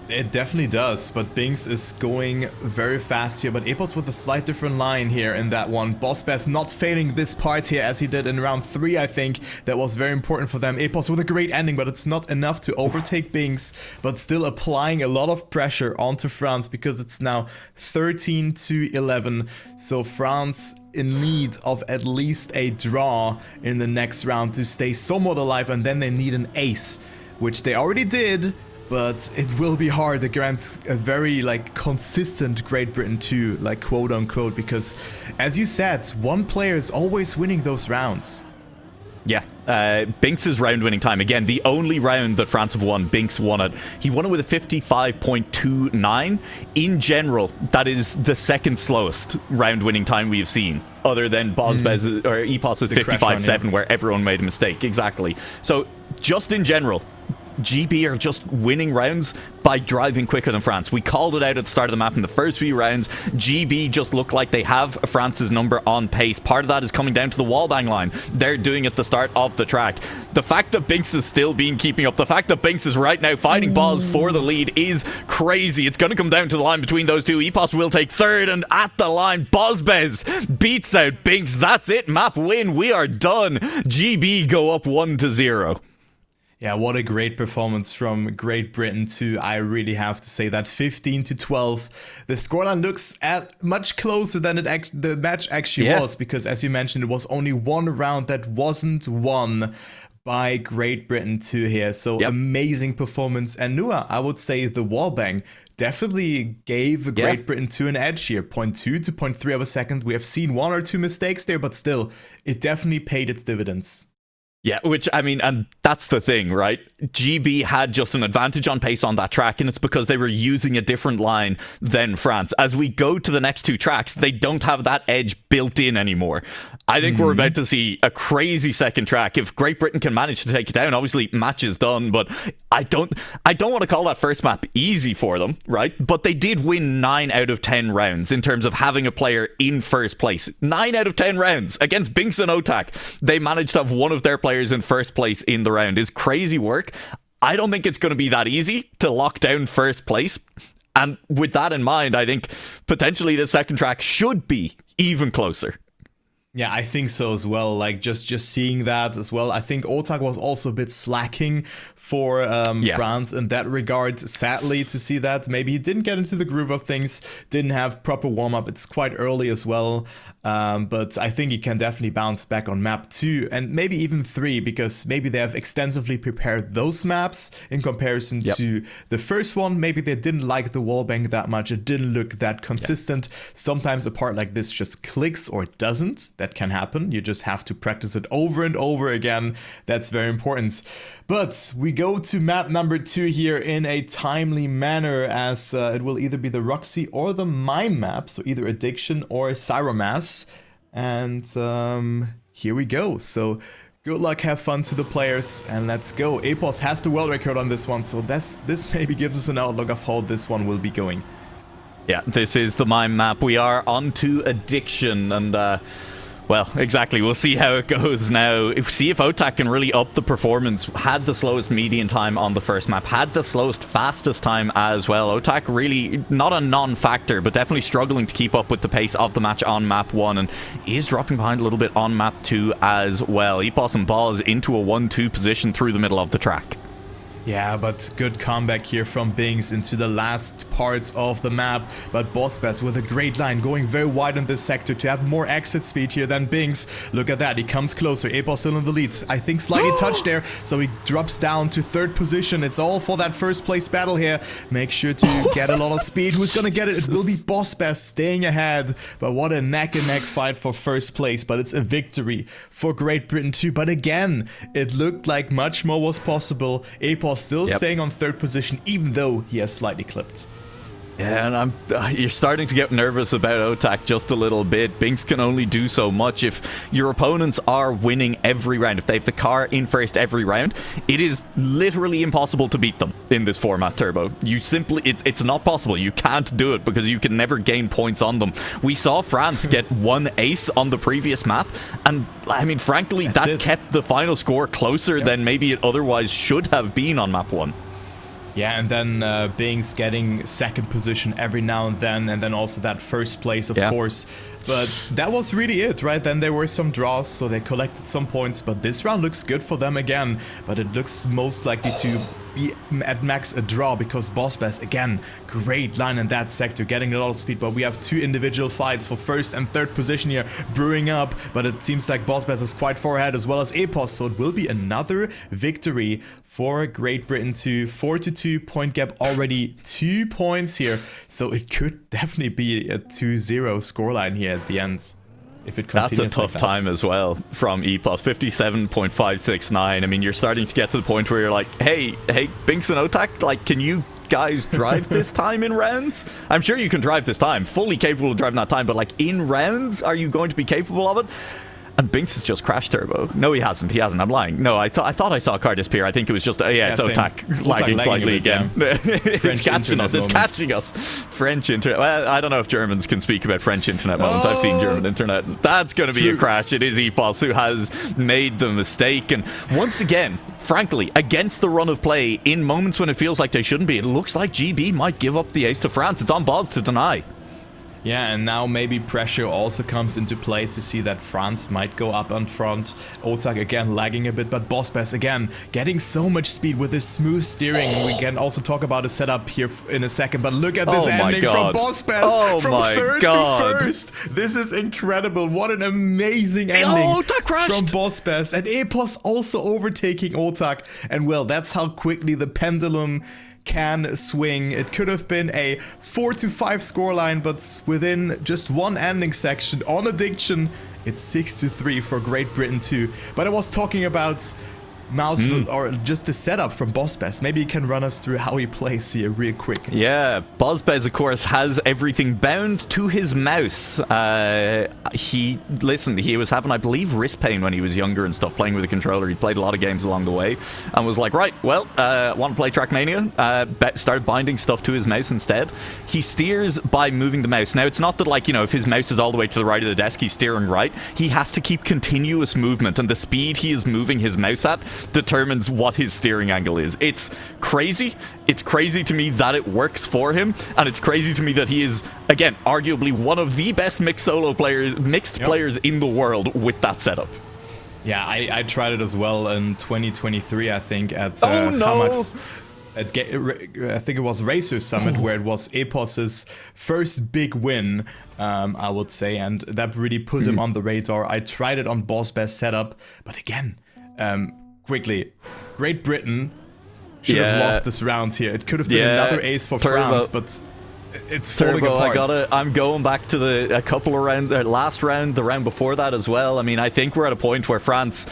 It definitely does, but Binks is going very fast here, but Epos with a slight different line here in that one. Bospez not failing this part here as he did in round 3, I think. That was very important for them. Epos with a great ending, but it's not enough to overtake Binks, but still applying a lot of pressure onto France because it's now 13-11. So France in need of at least a draw in the next round to stay somewhat alive, and then they need an ace, which they already did. But it will be hard against a very consistent Great Britain 2, quote unquote, because as you said, one player is always winning those rounds. Yeah, Binks' round winning time, again, the only round that France have won, Binks won it. He won it with a 55.29. In general, that is the second slowest round winning time we have seen, other than Bospez or Epos' 55.7, where everyone made a mistake. Exactly. So just in general, GB are just winning rounds by driving quicker than France. We called it out at the start of the map in the first few rounds. GB just look like they have France's number on pace. Part of that is coming down to the wallbang line. They're doing it at the start of the track. The fact that Binks is still being keeping up, the fact that Binks is right now fighting Boz for the lead is crazy. It's going to come down to the line between those two. Epos will take third, and at the line, Bospez beats out Binks. That's it. Map win. We are done. GB go up 1-0. Yeah, what a great performance from Great Britain too. I really have to say that 15-12. The scoreline looks much closer than the match actually was, because as you mentioned, it was only one round that wasn't won by Great Britain too here. So amazing performance. And Nua, I would say the wallbang definitely gave Great Britain 2 an edge here. 0.2 to 0.3 of a second. We have seen 1 or 2 mistakes there, but still, it definitely paid its dividends. Yeah, which, I mean, and that's the thing, right? GB had just an advantage on pace on that track, and it's because they were using a different line than France. As we go to the next 2 tracks, they don't have that edge built in anymore. I think we're about to see a crazy second track. If Great Britain can manage to take it down, obviously match is done, but I don't want to call that first map easy for them, right? But they did win 9 out of 10 rounds in terms of having a player in first place. 9 out of 10 rounds against Binks and Otak. They managed to have one of their players in first place in the round. Is crazy work. I don't think it's going to be that easy to lock down first place. And with that in mind, I think potentially the second track should be even closer. Yeah, I think so as well. Like just seeing that as well. I think Otak was also a bit slacking for France in that regard. Sadly to see that. Maybe he didn't get into the groove of things, didn't have proper warm-up. It's quite early as well. But I think he can definitely bounce back on map 2 and maybe even 3, because maybe they have extensively prepared those maps in comparison to the first one. Maybe they didn't like the wallbang that much. It didn't look that consistent. Sometimes a part like this just clicks or it doesn't. That can happen. You just have to practice it over and over again. That's very important. But we go to map number 2 here in a timely manner, as it will either be the Roxy or the Mime map. So either Addiction or Cyromass. And here we go. So good luck, have fun to the players, and let's go. Epos has the world record on this one, so this maybe gives us an outlook of how this one will be going. Yeah, this is the Mime map. We are on to Addiction, and well, exactly. We'll see how it goes now. See if Otak can really up the performance. Had the slowest median time on the first map. Had the slowest fastest time as well. Otak really not a non-factor, but definitely struggling to keep up with the pace of the match on map 1, and is dropping behind a little bit on map 2 as well. Epos and Boz into a 1-2 position through the middle of the track. Yeah, but good comeback here from Binks into the last parts of the map. But Bossbass with a great line, going very wide in this sector to have more exit speed here than Binks. Look at that, he comes closer. Epos still in the lead. I think slightly touched there, so he drops down to 3rd position. It's all for that first place battle here. Make sure to get a lot of speed. Who's gonna get it? It will be Bossbass staying ahead. But what a neck-and-neck fight for first place. But it's a victory for Great Britain too. But again, it looked like much more was possible. Epos still staying on 3rd position, even though he has slightly clipped. Yeah, and you're starting to get nervous about Otak just a little bit. Binks can only do so much. If your opponents are winning every round, if they have the car in first every round, it is literally impossible to beat them in this format, Turbo. You simply, it's not possible. You can't do it because you can never gain points on them. We saw France get 1 ace on the previous map, and I mean, frankly, that kept the final score closer than maybe it otherwise should have been on map 1. Yeah, and then Binks getting 2nd position every now and then also that 1st place, of course. But that was really it, right? Then there were some draws, so they collected some points, but this round looks good for them again. But it looks most likely to be at max a draw, because Bossbass, again, great line in that sector, getting a lot of speed. But we have 2 individual fights for 1st and 3rd position here brewing up, but it seems like Bossbass is quite far ahead, as well as Epos, so it will be another victory for Great Britain to 4-2 point gap, already 2 points here, so it could definitely be a 2-0 scoreline here at the end. If it continues. That's a tough time as well from Epos. 57.569. I mean, you're starting to get to the point where you're like, hey, Binks and Otak, like, can you guys drive this time in rounds? I'm sure you can drive this time, fully capable of driving that time, but like in rounds, are you going to be capable of it? And Binks has just crashed Turbo. No, he hasn't. He hasn't. I'm lying. No, I thought I saw a car disappear. I think it was just it's Otak lagging slightly again. It's catching us. It's catching us. French internet. Well, I don't know if Germans can speak about French internet moments. I've seen German internet. That's going to be a crash. It is Epos who has made the mistake. And once again, frankly, against the run of play, in moments when it feels like they shouldn't be, it looks like GB might give up the ace to France. It's on Boz to deny. Yeah, and now maybe pressure also comes into play to see that France might go up on front. Otak again lagging a bit, but Bospez again getting so much speed with his smooth steering. We can also talk about a setup here in a second, but look at this ending from Bospez from third to first. This is incredible. What an amazing ending from Bospez. And Epos also overtaking Otak. And well, that's how quickly the pendulum can swing. It could have been a 4-5 scoreline, but within just one ending section on addiction, it's 6-3 for Great Britain too. But I was talking about mouse or just the setup from Bospez. Maybe you can run us through how he plays here real quick. Yeah, Bospez, of course, has everything bound to his mouse. He was having, I believe, wrist pain when he was younger and stuff, playing with a controller. He played a lot of games along the way and was like, right, well, want to play Trackmania? Started binding stuff to his mouse instead. He steers by moving the mouse. Now, it's not that, like, you know, if his mouse is all the way to the right of the desk, he's steering right. He has to keep continuous movement, and the speed he is moving his mouse at determines what his steering angle is. It's crazy. It's crazy to me that it works for him, and it's crazy to me that he is, again, arguably one of the best mixed players in the world with that setup. Yeah, I tried it as well in 2023, I think, at I think it was Racer Summit, where it was Epos's first big win, I would say, and that really put him on the radar. I tried it on Bospez setup, but again, quickly, Great Britain should have lost this round here. It could have been another ace for France, but it's falling apart. I'm going back to a couple of rounds, last round, the round before that as well. I mean, I think we're at a point where France,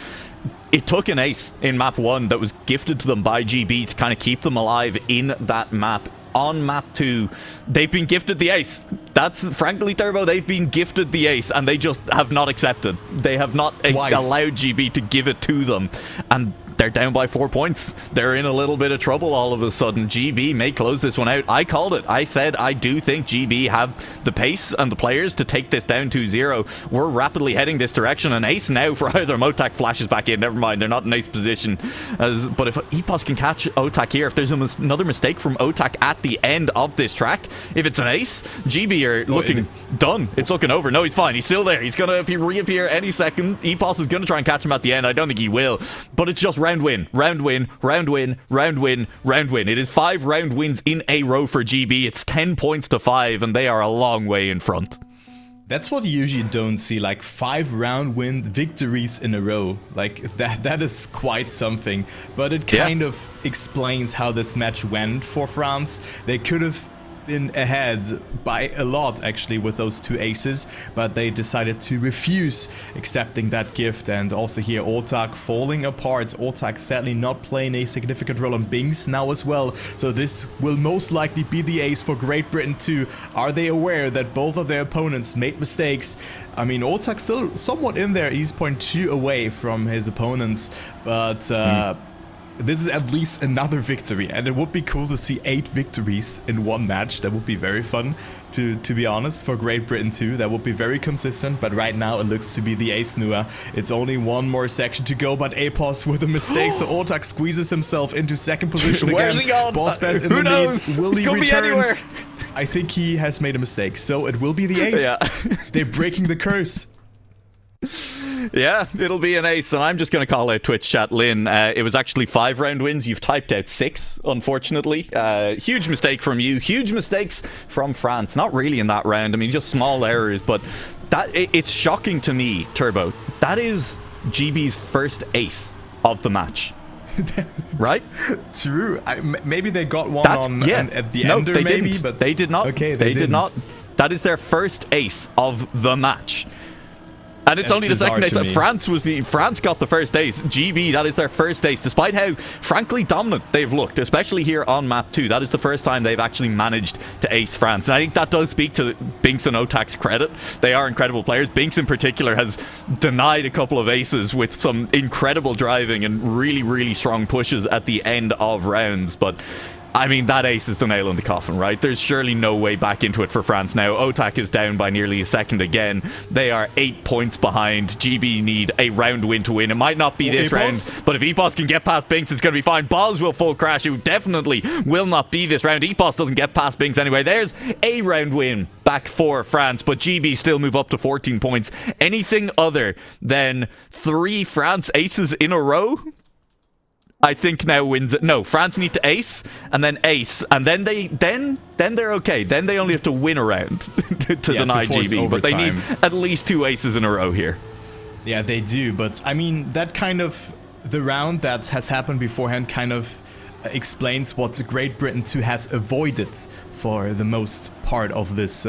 it took an ace in map 1 that was gifted to them by GB to kind of keep them alive in that map. On map 2, they've been gifted the ace. That's, frankly, Turbo, they've been gifted the ace, and they just have not accepted. They have not allowed GB to give it to them, and they're down by 4 points. They're in a little bit of trouble all of a sudden. GB may close this one out. I called it. I said I do think GB have the pace and the players to take this down 2-0. We're rapidly heading this direction. An ace now for either Otak flashes back in. Never mind, they're not in ace position. But if Epos can catch Otak here, if there's another mistake from Otak at the end of this track, if it's an ace, GB are looking done. It's looking over. No, he's fine. He's still there. He's going to reappear any second. Epos is going to try and catch him at the end. I don't think he will. But it's just round win. It is 5 round wins in a row for GB. It's 10 points to 5, and they are a long way in front. That's what you usually don't see, like 5 round win victories in a row. Like that is quite something. But it kind of explains how this match went for France. They could have been ahead by a lot, actually, with those 2 aces, but they decided to refuse accepting that gift. And also here, Otak falling apart. Otak sadly not playing a significant role on Binks now as well, so this will most likely be the ace for Great Britain too. Are they aware that both of their opponents made mistakes? I mean, Otak's still somewhat in there. He's 0.2 away from his opponents, but this is at least another victory, and it would be cool to see 8 victories in one match. That would be very fun, to be honest, for Great Britain too. That would be very consistent, but right now it looks to be the ace, Nua. It's only one more section to go, but Epos with a mistake, so Otak squeezes himself into second position again. Where's he gone? Bospez in the lead. Will he return? I think he has made a mistake, so it will be the ace. They're breaking the curse. Yeah, it'll be an ace, and I'm just going to call out Twitch chat, Lynn. It was actually 5 round wins. You've typed out 6, unfortunately. Huge mistake from you. Huge mistakes from France. Not really in that round. I mean, just small errors, but it's shocking to me, Turbo. That is GB's first ace of the match. Right? True. Maybe they got one at the ender, they maybe, didn't. but they did not. Okay, they did not. That is their first ace of the match. And it's only the second ace. France got the first ace. GB, that is their first ace, despite how frankly dominant they've looked, especially here on map 2. That is the first time they've actually managed to ace France, and I think that does speak to Binks and Otak's credit. They are incredible players. Binks in particular has denied a couple of aces with some incredible driving and really, really strong pushes at the end of rounds, but I mean, that ace is the nail in the coffin, right? There's surely no way back into it for France now. Otak is down by nearly a second again. They are 8 points behind. GB need a round win to win. It might not be this round, but if Epos can get past Binks, it's going to be fine. Boz will full crash. It definitely will not be this round. Epos doesn't get past Binks anyway. There's a round win back for France, but GB still move up to 14 points. Anything other than 3 France aces in a row, I think now wins it. No, France need to ace and then ace, and then they're okay. Then they only have to win a round to deny GB, but they need at least 2 aces in a row here. Yeah, they do, but I mean, that kind of, the round that has happened beforehand kind of explains what Great Britain 2 has avoided for the most part of this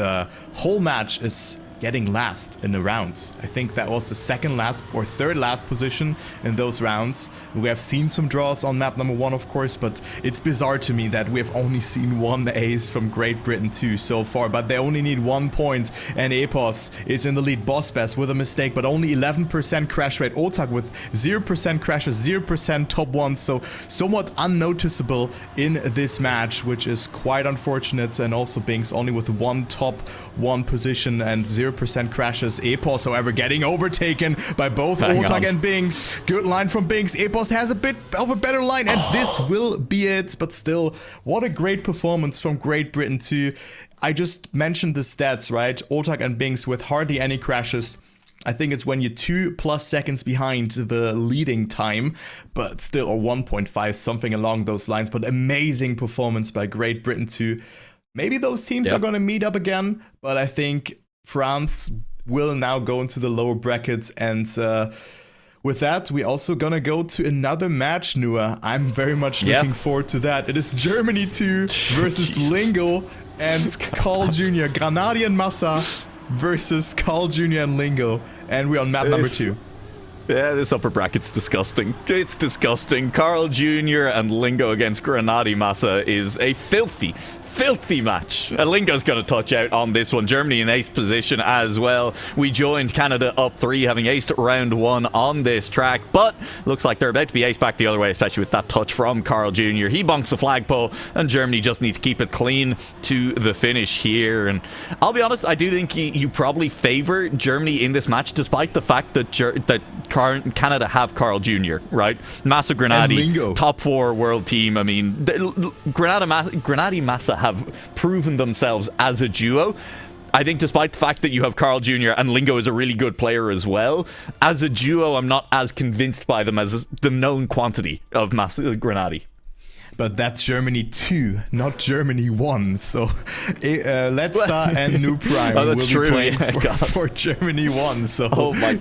whole match, is getting last in the round. I think that was the second last or third last position in those rounds. We have seen some draws on map number 1, of course, but it's bizarre to me that we have only seen 1 ace from Great Britain 2 so far, but they only need 1 point, and Epos is in the lead. Bossbest with a mistake, but only 11% crash rate. Otak with 0% crashes, 0% top 1, so somewhat unnoticeable in this match, which is quite unfortunate. And also Binks only with 1 top 1 position and 0% crashes. Epos, however, getting overtaken by both Otak and Binks. Good line from Binks. Epos has a bit of a better line, and this will be it. But still, what a great performance from Great Britain 2. I just mentioned the stats, right? Otak and Binks with hardly any crashes. I think it's when you're 2+ seconds behind the leading time, but still, or 1.5, something along those lines. But amazing performance by Great Britain 2. Maybe those teams are going to meet up again, but I think France will now go into the lower brackets, and with that, we're also gonna go to another match, Nua. I'm very much looking forward to that. It is Germany 2 versus Lingo and Carl Jr. Granadi and Massa versus Carl Jr. and Lingo, and we're on map number 2. Yeah, this upper bracket's disgusting. It's disgusting. Carl Jr. and Lingo against Granadi Massa is a filthy match. Lingo's going to touch out on this one. Germany in ace position as well. We joined Canada up 3, having aced round 1 on this track, but looks like they're about to be aced back the other way, especially with that touch from Carl Jr. He bonks the flagpole, and Germany just need to keep it clean to the finish here. And I'll be honest, I do think you probably favor Germany in this match, despite the fact that Canada have Carl Jr., right? Massa Granadi, top 4 world team. I mean, Granadi Massa have proven themselves as a duo. I think despite the fact that you have Carl Jr. and Lingo is a really good player as well, as a duo, I'm not as convinced by them as the known quantity of Massa Granadi. But that's Germany 2, not Germany 1. So Letza and New Prime will be playing for Germany 1. So I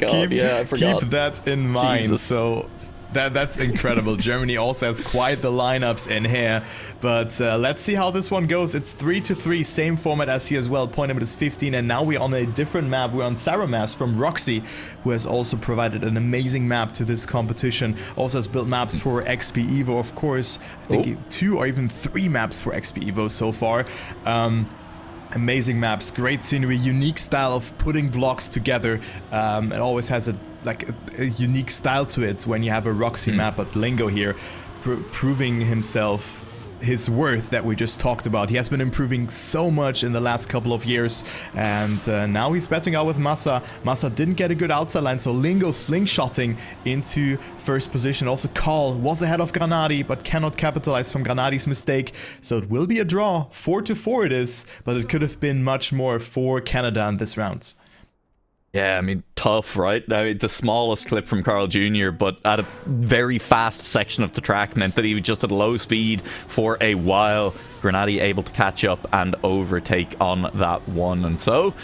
forgot. Keep that in mind. Jesus. So that's incredible. Germany also has quite the lineups in here. But let's see how this one goes. It's 3-3, same format as here as well. Point limit is 15, and now we're on a different map. We're on Saramas from Roxy, who has also provided an amazing map to this competition. Also has built maps for XP Evo, of course. I think 2 or even 3 maps for XP Evo so far. Amazing maps, great scenery, unique style of putting blocks together. It always has a unique style to it when you have a Roxy map. But Lingo here proving himself, his worth that we just talked about. He has been improving so much in the last couple of years, and now he's betting out with Massa. Massa didn't get a good outside line, so Lingo slingshotting into first position. Also Carl was ahead of Granadi, but cannot capitalize from Granadi's mistake, so it will be a draw. 4-4 it is, but it could have been much more for Canada in this round. Yeah, I mean, tough, right? I mean, the smallest clip from Carl Jr., but at a very fast section of the track meant that he was just at low speed for a while. Granadi able to catch up and overtake on that one. And so,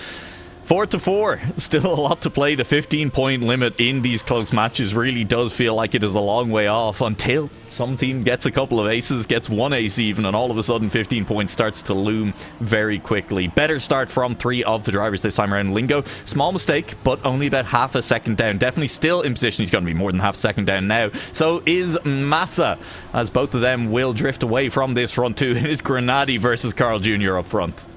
4-4, still a lot to play. The 15-point limit in these close matches really does feel like it is a long way off until some team gets a couple of aces, gets 1 ace even, and all of a sudden 15 points starts to loom very quickly. Better start from 3 of the drivers this time around. Lingo, small mistake, but only about half a second down. Definitely still in position. He's going to be more than half a second down now. So is Massa, as both of them will drift away from this front 2. It is Granadi versus Carl Jr. up front.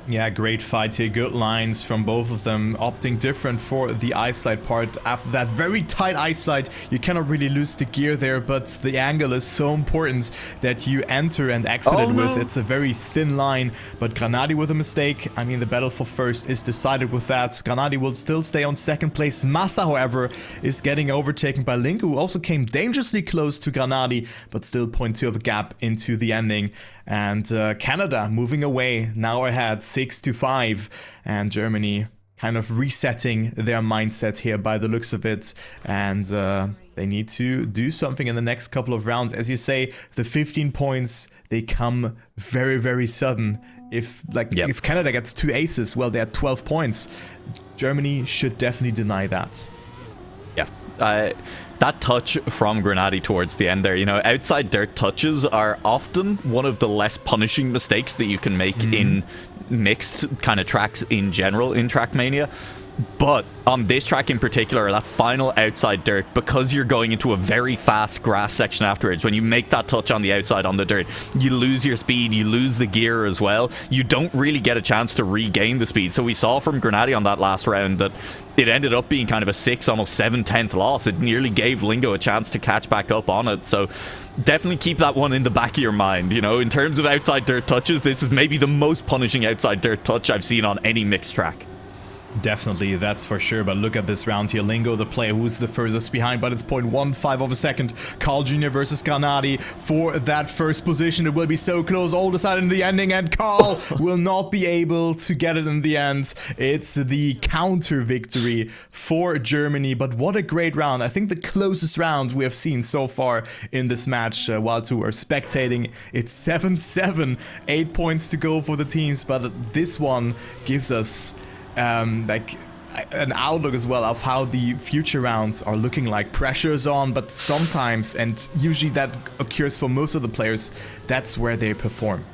Yeah, great fight here. Good lines from both of them, opting different for the eyesight part. After that very tight eyesight, you cannot really lose the gear there, but the angle is so important that you enter and exit it with. It's a very thin line, but Granadi with a mistake. I mean, the battle for first is decided with that. Granadi will still stay on second place. Massa, however, is getting overtaken by Lingo, who also came dangerously close to Granadi, but still 0.2 of a gap into the ending. And Canada moving away, now ahead 6-5, and Germany kind of resetting their mindset here by the looks of it. And they need to do something in the next couple of rounds. As you say, the 15 points, they come very, very sudden. If Canada gets 2 aces, well, they're 12 points. Germany should definitely deny that. Yeah. That touch from Granadi towards the end there, you know, outside dirt touches are often one of the less punishing mistakes that you can make in mixed kind of tracks in general in Trackmania. But on this track in particular, that final outside dirt, because you're going into a very fast grass section afterwards, when you make that touch on the outside on the dirt, you lose your speed, you lose the gear as well. You don't really get a chance to regain the speed. So we saw from Granadi on that last round that it ended up being kind of a 6, almost 7/10 loss. It nearly gave Lingo a chance to catch back up on it. So definitely keep that one in the back of your mind. You know, in terms of outside dirt touches, this is maybe the most punishing outside dirt touch I've seen on any mixed track. Definitely, that's for sure. But look at this round here. Lingo, the player who's the furthest behind, but it's 0.15 of a second. Carl Jr. versus Granadi for that first position. It will be so close, all decided in the ending, and Carl will not be able to get it in the end. It's the counter victory for Germany, but what a great round. I think the closest round we have seen so far in this match while we were spectating. It's 7-7, 8 points to go for the teams, but this one gives us like an outlook as well of how the future rounds are looking like. Pressure is on, but sometimes, and usually that occurs for most of the players, that's where they perform.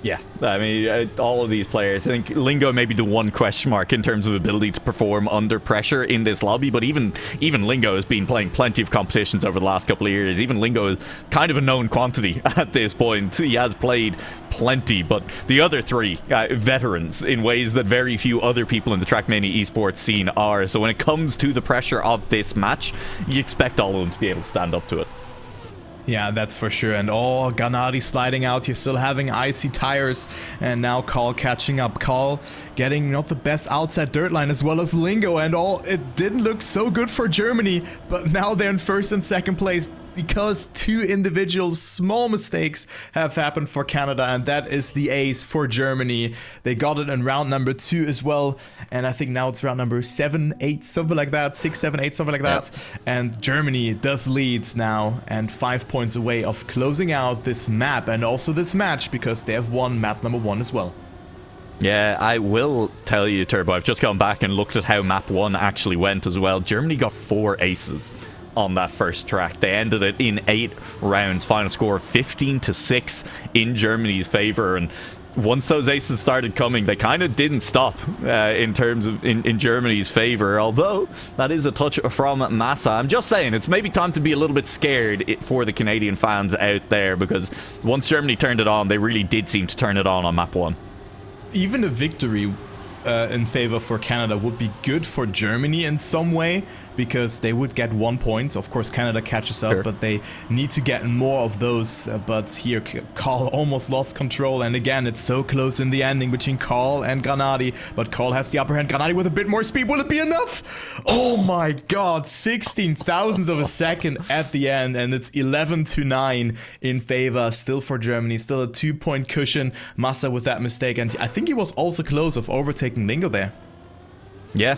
Yeah, I mean, all of these players, I think Lingo may be the one question mark in terms of ability to perform under pressure in this lobby, but even Lingo has been playing plenty of competitions over the last couple of years. Even Lingo is kind of a known quantity at this point. He has played plenty, but the other three, veterans in ways that very few other people in the Trackmania esports scene are. So when it comes to the pressure of this match, you expect all of them to be able to stand up to it. Yeah, that's for sure. And Granadi sliding out. You're still having icy tires. And now Carl catching up. Carl getting not the best outside dirt line as well as Lingo. And it didn't look so good for Germany. But now they're in first and second place because 2 individual small mistakes have happened for Canada, and that is the ace for Germany. They got it in round number 2 as well, and I think now it's round number 7, 8, something like that, 6, 7, 8, something like that. And Germany does lead now, and 5 points away of closing out this map and also this match, because they have won map number 1 as well. Yeah, I will tell you, Turbo, I've just gone back and looked at how map 1 actually went as well. Germany got 4 aces on that first track. They ended it in 8 rounds, final score 15-6 in Germany's favor. And once those aces started coming, they kind of didn't stop in terms of in Germany's favor, although that is a touch from Massa. I'm just saying, it's maybe time to be a little bit scared for the Canadian fans out there, because once Germany turned it on, they really did seem to turn it on map 1. Even a victory in favor for Canada would be good for Germany in some way, because they would get 1 point. Of course, Canada catches up, but they need to get more of those. But here, Carl almost lost control. And again, it's so close in the ending between Carl and Granadi. But Carl has the upper hand. Granadi with a bit more speed. Will it be enough? Oh my god, 16 thousandths of a second at the end. And it's 11-9 in favor still for Germany. Still a 2-point cushion. Massa with that mistake. And I think he was also close of overtaking Lingo there. Yeah,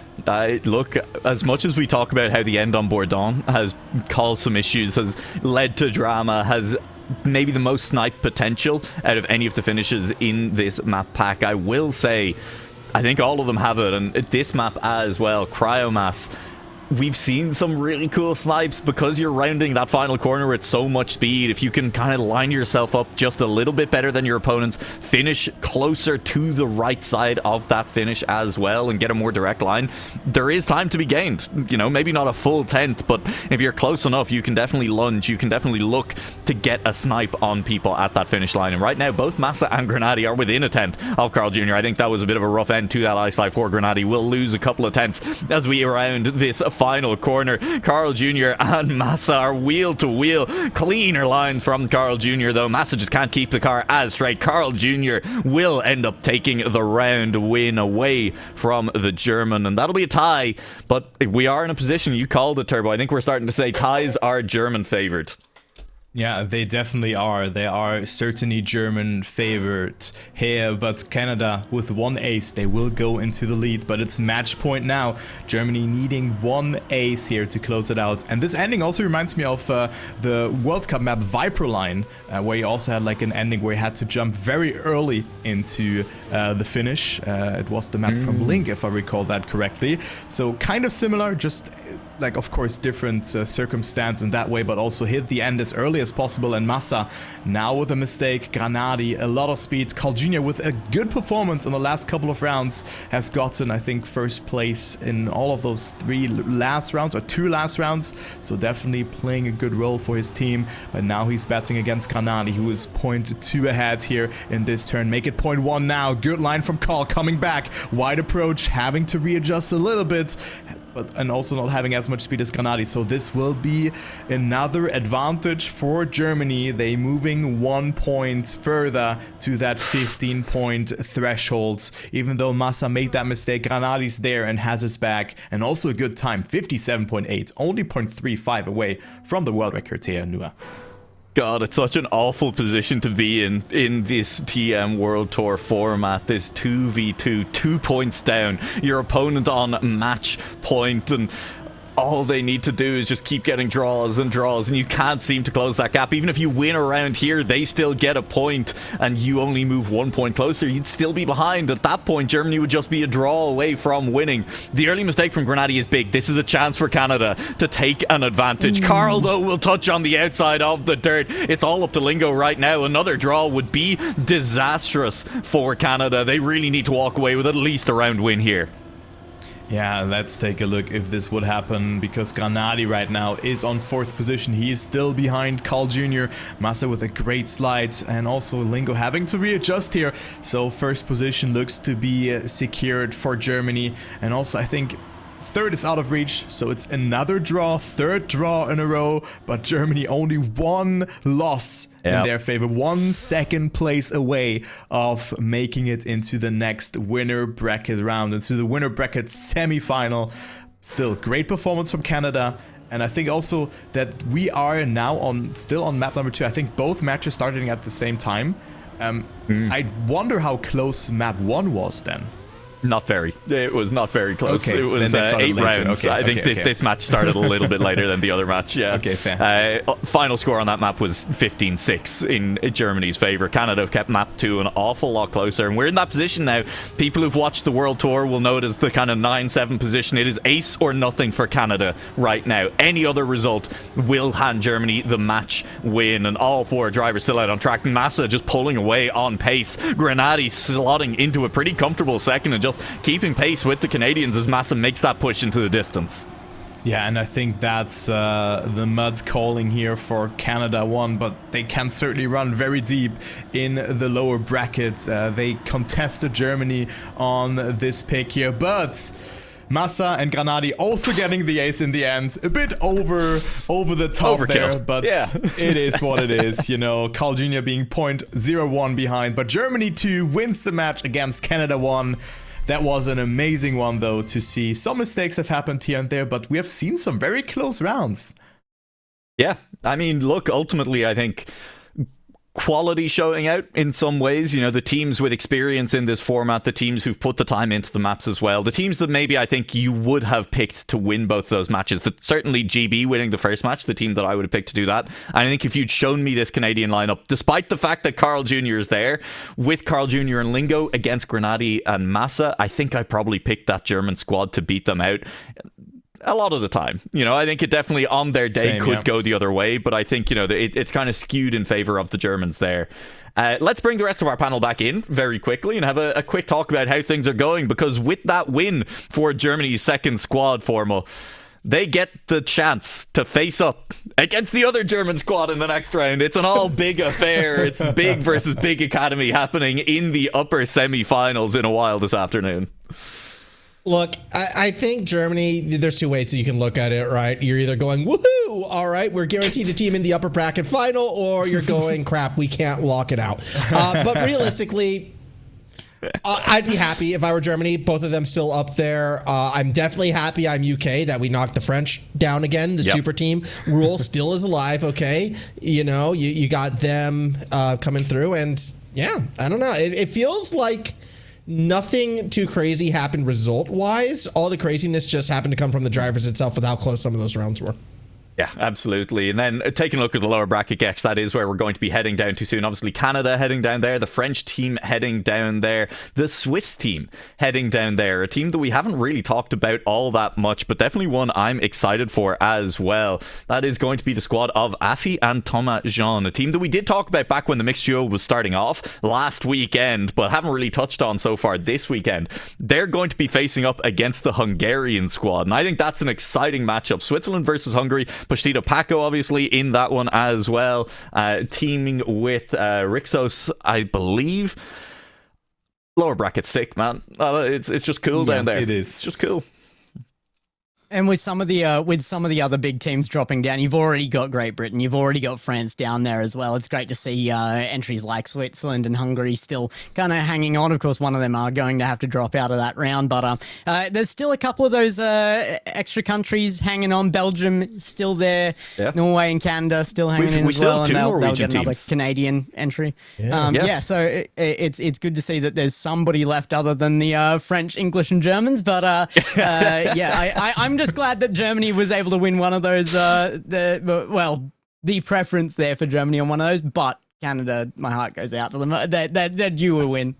look, as much as we talk about how the end on Bourdon has caused some issues, has led to drama, has maybe the most snipe potential out of any of the finishes in this map pack, I will say I think all of them have it, and this map as well, Cryomass. we've seen some really cool snipes because you're rounding that final corner with so much speed. If you can kind of line yourself up just a little bit better than your opponents, finish closer to the right side of that finish as well, and get a more direct line, there is time to be gained. You know, maybe not a full 10th, but if you're close enough, you can definitely lunge. You can definitely look to get a snipe on people at that finish line. And right now, both Massa and Grenady are within a 10th of Carl Jr. I think that was a bit of a rough end to that ice life for Grenady. Will lose a couple of tenths as we round this final corner. Carl Jr. and Massa are wheel to wheel. Cleaner lines from Carl Jr. though. Massa just can't keep the car as straight. Carl Jr. will end up taking the round win away from the German, and that'll be a tie. But we are in a position, you called it, Turbo. I think we're starting to say ties are German favored. Yeah, they definitely are. They are certainly German favored here, but Canada with one ace, they will go into the lead, but it's match point now. Germany needing one ace here to close it out. And this ending also reminds me of the World Cup map Viper Line, where you also had like an ending where you had to jump very early into the finish. It was the map from Link, if I recall that correctly. So kind of similar, just like, of course, different circumstance in that way, but also hit the end as early as possible. And Massa now with a mistake. Grenady, a lot of speed. Carl Jr. with a good performance in the last couple of rounds has gotten, I think, first place in all of those two last rounds. So definitely playing a good role for his team. But now he's batting against Grenady, who is 0.2 ahead here in this turn. Make it 0.1 now. Good line from Carl, coming back. Wide approach, having to readjust a little bit, and also not having as much speed as Grenady. So this will be another advantage for Germany. They moving 1 point further to that 15-point threshold. Even though Massa made that mistake, Grenady's there and has his back. And also a good time, 57.8, only 0.35 away from the world record here, Nua. God, it's such an awful position to be in this TM World Tour format. This 2v2, 2 points down, your opponent on match point, and all they need to do is just keep getting draws and draws, and you can't seem to close that gap. Even if you win around here, they still get a point, and you only move 1 point closer. You'd still be behind. At that point, Germany would just be a draw away from winning. The early mistake from Grenady is big. This is a chance for Canada to take an advantage. Carl, though, will touch on the outside of the dirt. It's all up to Lingo right now. Another draw would be disastrous for Canada. They really need to walk away with at least a round win here. Yeah, let's take a look if this would happen, because Grenady right now is on 4th position. He is still behind Carl Jr. Massa with a great slide, and also Lingo having to readjust here. So 1st position looks to be secured for Germany, and also I think 3rd is out of reach, so it's another draw, 3rd draw in a row, but Germany only 1 loss in their favor, 1 second place away of making it into the next winner bracket round, into the winner bracket semi-final. Still, great performance from Canada. And I think also that we are now still on map number 2. I think both matches starting at the same time. I wonder how close map 1 was then. Not very. It was not very close. Okay, it was 8 rounds. Okay, I think this match started a little bit later than the other match. Yeah. Okay, fair. Final score on that map was 15-6 in Germany's favor. Canada have kept map 2 an awful lot closer, and we're in that position now. People who've watched the World Tour will notice the kind of 9-7 position. It is ace or nothing for Canada right now. Any other result will hand Germany the match win, and all 4 drivers still out on track. Massa just pulling away on pace. Grenady slotting into a pretty comfortable second and just keeping pace with the Canadians as Massa makes that push into the distance. Yeah, and I think that's the mud calling here for Canada 1, but they can certainly run very deep in the lower brackets. They contested Germany on this pick here, but Massa and Grenady also getting the ace in the end. A bit over the top Overkill there, but yeah. It is what it is. You know, Carl Jr. being 0.01 behind, but Germany 2 wins the match against Canada 1. That was an amazing one, though, to see. Some mistakes have happened here and there, but we have seen some very close rounds. Yeah, I mean, look, ultimately, I think quality showing out in some ways. You know, the teams with experience in this format, the teams who've put the time into the maps as well, the teams that maybe I think you would have picked to win both those matches. Certainly GB winning the first match, the team that I would have picked to do that. And I think if you'd shown me this Canadian lineup, despite the fact that Carl Jr. is there, with Carl Jr. and Lingo against Grenady and Massa, I think I probably picked that German squad to beat them out. A lot of the time, I think it definitely on their day could go the other way, but I think, it's kind of skewed in favor of the Germans there. Let's bring the rest of our panel back in very quickly and have a quick talk about how things are going, because with that win for Germany's second squad, Formal, they get the chance to face up against the other German squad in the next round. It's an all big affair. It's big versus big academy happening in the upper semi-finals in a while this afternoon. Look, I think Germany, there's two ways that you can look at it, right? You're either going, woohoo, all right, we're guaranteed a team in the upper bracket final, or you're going, crap, we can't lock it out. But realistically, I'd be happy if I were Germany. Both of them still up there. I'm definitely happy I'm UK that we knocked the French down again. The super team rule still is alive, okay? You got them coming through, and yeah, I don't know. It feels like nothing too crazy happened result-wise. All the craziness just happened to come from the drivers itself with how close some of those rounds were. Yeah, absolutely. And then taking a look at the lower bracket, Gex, that is where we're going to be heading down to soon. Obviously, Canada heading down there, the French team heading down there, the Swiss team heading down there, a team that we haven't really talked about all that much, but definitely one I'm excited for as well. That is going to be the squad of Afi and Thomas Jean, a team that we did talk about back when the mixed duo was starting off last weekend, but haven't really touched on so far this weekend. They're going to be facing up against the Hungarian squad, and I think that's an exciting matchup. Switzerland versus Hungary. Pochettino Paco obviously in that one as well, teaming with Rixos, I believe. Lower bracket sick, man. It's just cool down there. It is. It's just cool. And with some of the other big teams dropping down, you've already got Great Britain, you've already got France down there as well. It's great to see entries like Switzerland and Hungary still kind of hanging on. Of course, one of them are going to have to drop out of that round, but there's still a couple of those extra countries hanging on. Belgium still there, Norway and Canada still hanging in as well, and they'll get another Canadian entry. So it's good to see that there's somebody left other than the French, English, and Germans. But I'm just glad that Germany was able to win one of those. The preference there for Germany on one of those, but Canada, my heart goes out to them. They're due a win.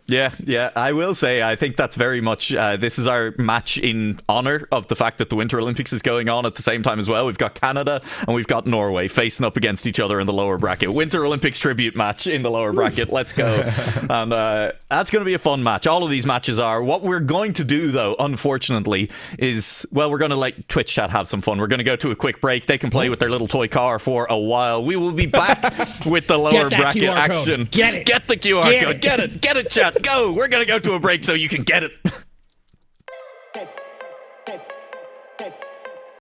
Yeah. I will say, I think that's very much, this is our match in honor of the fact that the Winter Olympics is going on at the same time as well. We've got Canada and we've got Norway facing up against each other in the lower bracket. Winter Olympics tribute match in the lower bracket. Let's go. And that's going to be a fun match. All of these matches are. What we're going to do, though, unfortunately, is, we're going to let Twitch chat have some fun. We're going to go to a quick break. They can play with their little toy car for a while. We will be back with the lower bracket action. Get it. Get the QR code. Get it, chat. Go. We're going to go to a break so you can get it.